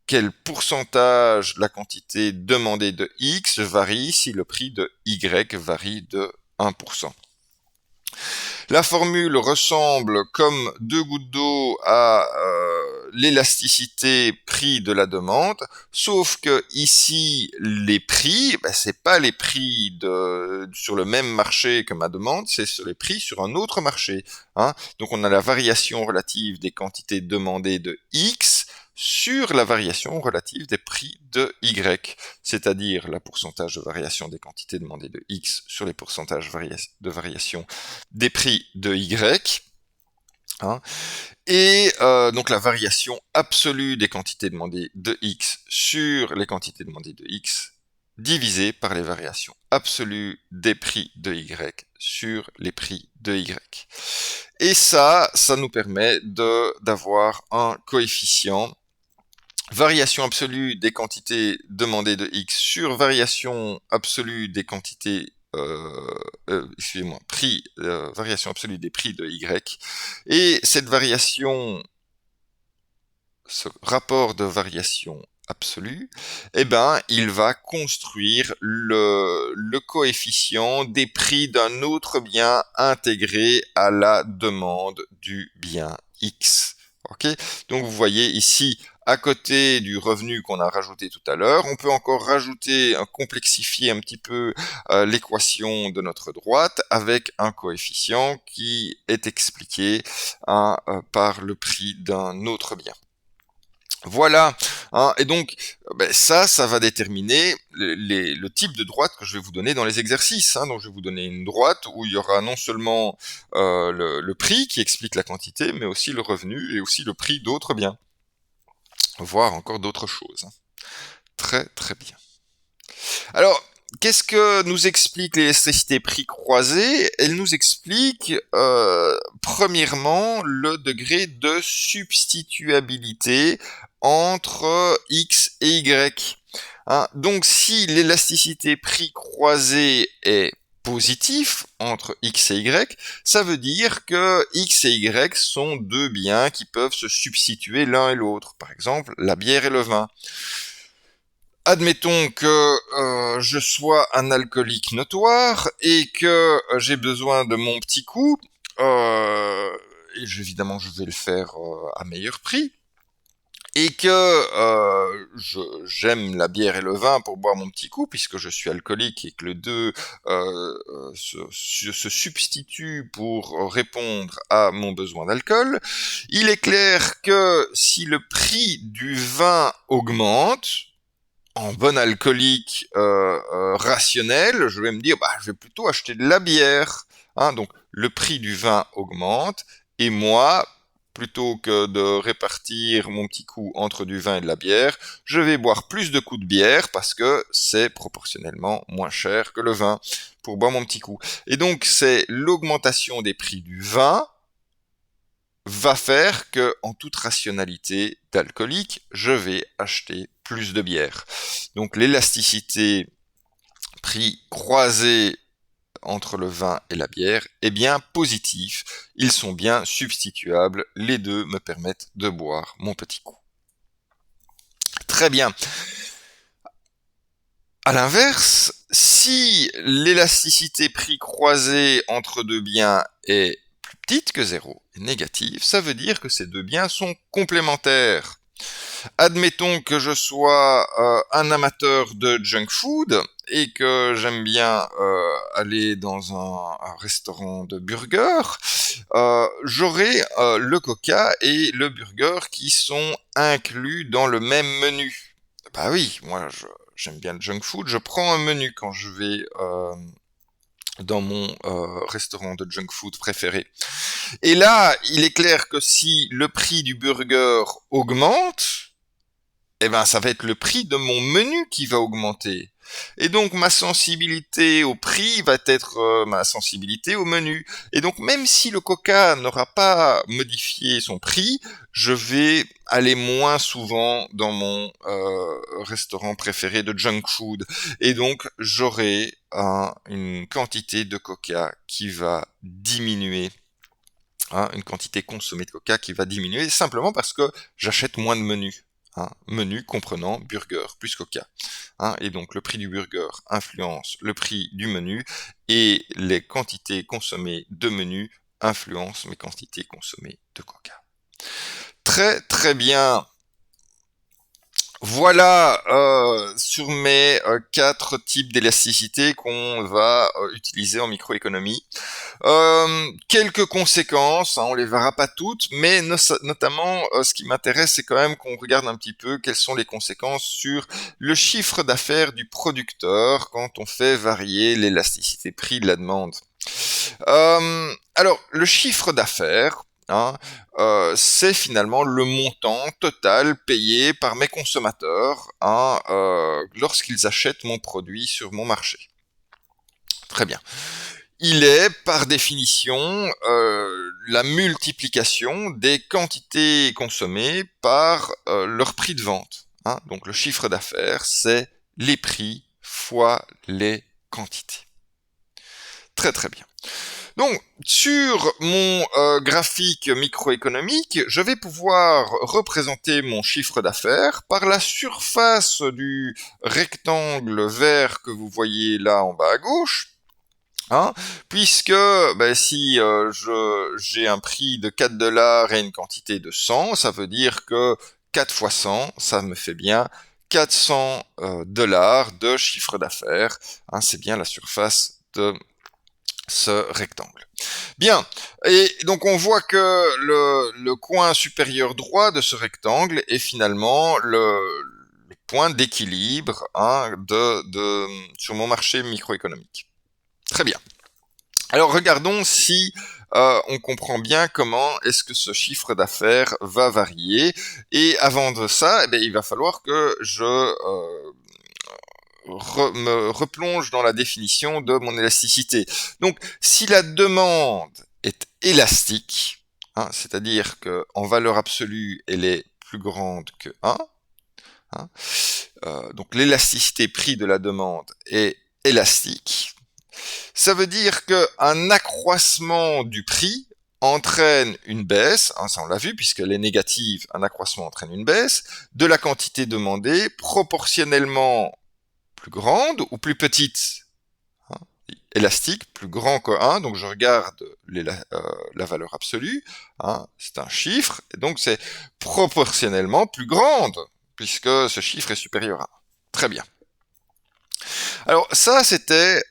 quel pourcentage la quantité demandée de X varie si le prix de Y varie de 1%. La formule ressemble comme deux gouttes d'eau à l'élasticité prix de la demande, sauf que ici les prix, c'est pas les prix sur le même marché que ma demande, c'est les prix sur un autre marché. Donc on a la variation relative des quantités demandées de X sur la variation relative des prix de Y, c'est-à-dire la pourcentage de variation des quantités demandées de X sur les pourcentages de variation des prix de Y, et donc la variation absolue des quantités demandées de X sur les quantités demandées de X, divisé par les variations absolues des prix de Y sur les prix de Y. Et ça nous permet d'avoir un coefficient variation absolue des quantités demandées de X sur variation absolue des quantités variation absolue des prix de Y, et cette variation, ce rapport de variation absolue, il va construire le coefficient des prix d'un autre bien intégré à la demande du bien X. Ok, donc vous voyez ici, à côté du revenu qu'on a rajouté tout à l'heure, on peut encore rajouter, complexifier un petit peu l'équation de notre droite avec un coefficient qui est expliqué par le prix d'un autre bien. Voilà, et donc ça va déterminer le type de droite que je vais vous donner dans les exercices. Donc je vais vous donner une droite où il y aura non seulement le prix qui explique la quantité, mais aussi le revenu et aussi le prix d'autres biens, voire encore d'autres choses. Très très bien. Alors, qu'est-ce que nous explique l'élasticité prix croisé? Elle nous explique premièrement le degré de substituabilité entre X et Y. Donc si l'élasticité prix croisé est positif entre X et Y, ça veut dire que X et Y sont deux biens qui peuvent se substituer l'un et l'autre. Par exemple, la bière et le vin. Admettons que je sois un alcoolique notoire et que j'ai besoin de mon petit coup, et évidemment je vais le faire à meilleur prix, et que j'aime la bière et le vin pour boire mon petit coup, puisque je suis alcoolique et que les deux se substituent pour répondre à mon besoin d'alcool, il est clair que si le prix du vin augmente, en bon alcoolique rationnel, je vais me dire, je vais plutôt acheter de la bière. Hein, donc le prix du vin augmente, et moi, plutôt que de répartir mon petit coup entre du vin et de la bière, je vais boire plus de coups de bière parce que c'est proportionnellement moins cher que le vin pour boire mon petit coup. Et donc c'est l'augmentation des prix du vin va faire que, en toute rationalité d'alcoolique, je vais acheter plus de bière. Donc l'élasticité prix croisé entre le vin et la bière est bien positif. Ils sont bien substituables. Les deux me permettent de boire mon petit coup. Très bien. À l'inverse, si l'élasticité prix croisé entre deux biens est plus petite que 0, négative, ça veut dire que ces deux biens sont complémentaires. Admettons que je sois un amateur de junk food et que j'aime bien aller dans un restaurant de burgers, j'aurai le coca et le burger qui sont inclus dans le même menu. Bah oui, moi j'aime bien le junk food, je prends un menu quand je vais dans mon restaurant de junk food préféré. Et là, il est clair que si le prix du burger augmente, eh ben, ça va être le prix de mon menu qui va augmenter. Et donc, ma sensibilité au prix va être ma sensibilité au menu. Et donc, même si le coca n'aura pas modifié son prix, je vais aller moins souvent dans mon restaurant préféré de junk food. Et donc, j'aurai une quantité de coca qui va diminuer. Une quantité consommée de coca qui va diminuer simplement parce que j'achète moins de menus. Menu comprenant burger plus coca. Et donc le prix du burger influence le prix du menu et les quantités consommées de menu influencent mes quantités consommées de coca. Très très bien. Voilà sur mes 4 types d'élasticité qu'on va utiliser en microéconomie. Quelques conséquences, on les verra pas toutes, mais notamment ce qui m'intéresse, c'est quand même qu'on regarde un petit peu quelles sont les conséquences sur le chiffre d'affaires du producteur quand on fait varier l'élasticité prix de la demande. Alors, le chiffre d'affaires, c'est finalement le montant total payé par mes consommateurs lorsqu'ils achètent mon produit sur mon marché. Très bien. Il est, par définition, la multiplication des quantités consommées par leur prix de vente. Donc le chiffre d'affaires, c'est les prix fois les quantités. Très très bien. Donc, sur mon graphique microéconomique, je vais pouvoir représenter mon chiffre d'affaires par la surface du rectangle vert que vous voyez là en bas à gauche. Puisque si j'ai un prix de 4 dollars et une quantité de 100, ça veut dire que 4 fois 100, ça me fait bien 400 dollars de chiffre d'affaires. C'est bien la surface de ce rectangle. Bien, et donc on voit que le coin supérieur droit de ce rectangle est finalement le point d'équilibre sur mon marché microéconomique. Très bien. Alors regardons si on comprend bien comment est-ce que ce chiffre d'affaires va varier. Et avant de ça, il va falloir que je me replonge dans la définition de mon élasticité. Donc, si la demande est élastique, c'est-à-dire qu'en valeur absolue, elle est plus grande que 1, donc l'élasticité prix de la demande est élastique, Ça veut dire qu'un accroissement du prix entraîne une baisse, hein, ça on l'a vu, puisqu'elle est négative, un accroissement entraîne une baisse, de la quantité demandée proportionnellement plus grande ou plus petite. Hein. Élastique, plus grand que 1, donc je regarde la valeur absolue, hein, c'est un chiffre, et donc c'est proportionnellement plus grande, puisque ce chiffre est supérieur à 1. Très bien. Alors ça, c'était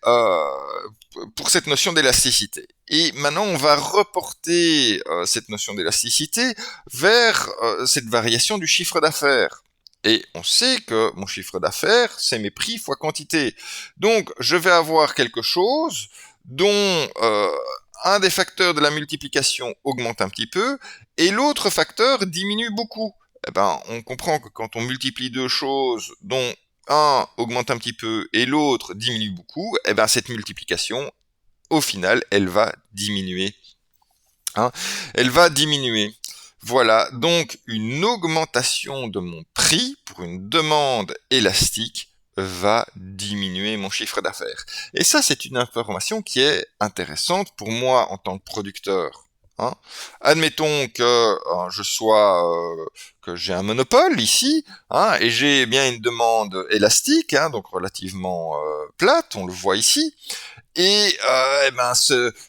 pour cette notion d'élasticité. Et maintenant, on va reporter cette notion d'élasticité vers cette variation du chiffre d'affaires. Et on sait que mon chiffre d'affaires, c'est mes prix fois quantité. Donc, je vais avoir quelque chose dont un des facteurs de la multiplication augmente un petit peu et l'autre facteur diminue beaucoup. Eh ben, on comprend que quand on multiplie deux choses dont un augmente un petit peu et l'autre diminue beaucoup, eh ben cette multiplication, au final, elle va diminuer. Hein, elle va diminuer. Voilà, donc une augmentation de mon prix pour une demande élastique va diminuer mon chiffre d'affaires. Et ça, c'est une information qui est intéressante pour moi en tant que producteur. Hein. Admettons que que j'ai un monopole ici, hein, et j'ai bien une demande élastique, hein, donc relativement plate, on le voit ici. Et eh ben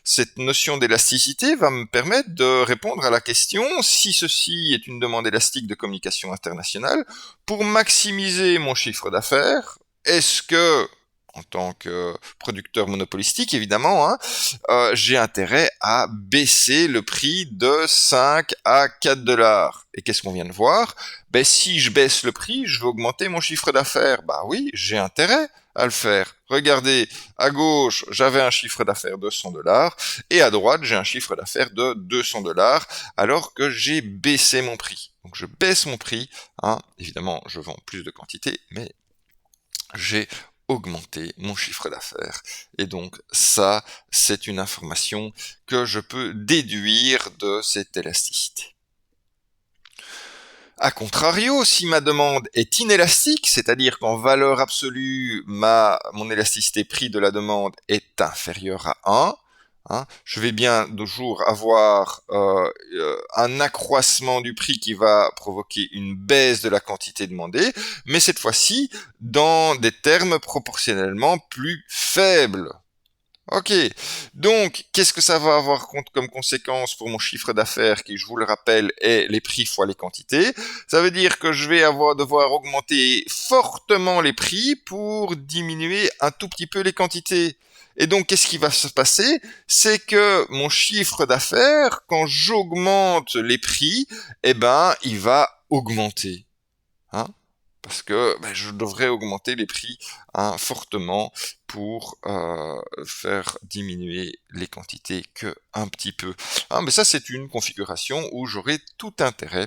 cette notion d'élasticité va me permettre de répondre à la question si ceci est une demande élastique de communication internationale, pour maximiser mon chiffre d'affaires, est-ce que, en tant que producteur monopolistique évidemment, hein, j'ai intérêt à baisser le prix de 5 à 4 dollars. Et qu'est-ce qu'on vient de voir? Ben si je baisse le prix, je vais augmenter mon chiffre d'affaires. Bah oui, j'ai intérêt à le faire. Regardez, à gauche, j'avais un chiffre d'affaires de 100 dollars, et à droite, j'ai un chiffre d'affaires de 200 dollars, alors que j'ai baissé mon prix. Donc je baisse mon prix, hein. Évidemment, je vends plus de quantité, mais j'ai augmenté mon chiffre d'affaires. Et donc ça, c'est une information que je peux déduire de cette élasticité. A contrario, si ma demande est inélastique, c'est-à-dire qu'en valeur absolue, mon élasticité prix de la demande est inférieure à 1, hein, je vais bien toujours avoir un accroissement du prix qui va provoquer une baisse de la quantité demandée, mais cette fois-ci dans des termes proportionnellement plus faibles. Ok, donc qu'est-ce que ça va avoir comme conséquence pour mon chiffre d'affaires qui, je vous le rappelle, est les prix fois les quantités? Ça veut dire que je vais devoir augmenter fortement les prix pour diminuer un tout petit peu les quantités. Et donc qu'est-ce qui va se passer? C'est que mon chiffre d'affaires, quand j'augmente les prix, eh ben il va augmenter. Hein, parce que je devrais augmenter les prix, hein, fortement pour faire diminuer les quantités que un petit peu. Hein, mais ça, c'est une configuration où j'aurai tout intérêt,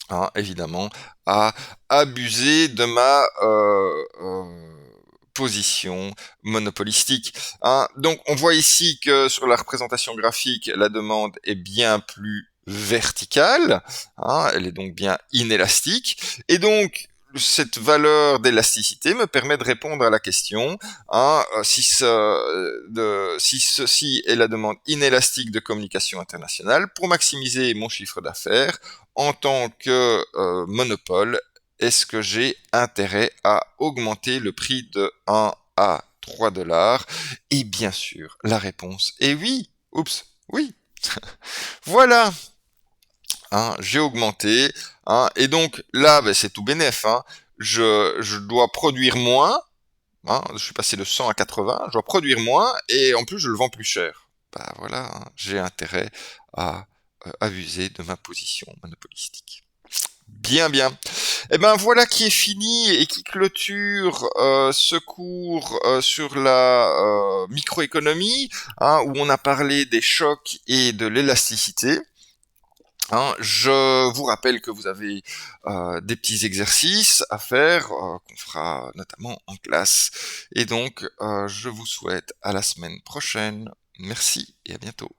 hein, évidemment, à abuser de ma position monopolistique. Hein. Donc on voit ici que sur la représentation graphique, la demande est bien plus verticale, hein, elle est donc bien inélastique, et donc cette valeur d'élasticité me permet de répondre à la question, hein, si ceci est la demande inélastique de communication internationale, pour maximiser mon chiffre d'affaires en tant que monopole, est-ce que j'ai intérêt à augmenter le prix de 1 à 3 dollars? Et bien sûr, la réponse est oui. Oups, oui. Voilà. Hein, j'ai augmenté, hein, et donc là, c'est tout bénef. Hein, je dois produire moins. Hein, je suis passé de 100 à 80. Je dois produire moins et en plus je le vends plus cher. Bah voilà, hein, j'ai intérêt à abuser de ma position monopolistique. Bien, bien. Eh ben voilà qui est fini et qui clôture ce cours sur la microéconomie, hein, où on a parlé des chocs et de l'élasticité. Hein, je vous rappelle que vous avez des petits exercices à faire, qu'on fera notamment en classe. Et donc, je vous souhaite à la semaine prochaine. Merci et à bientôt.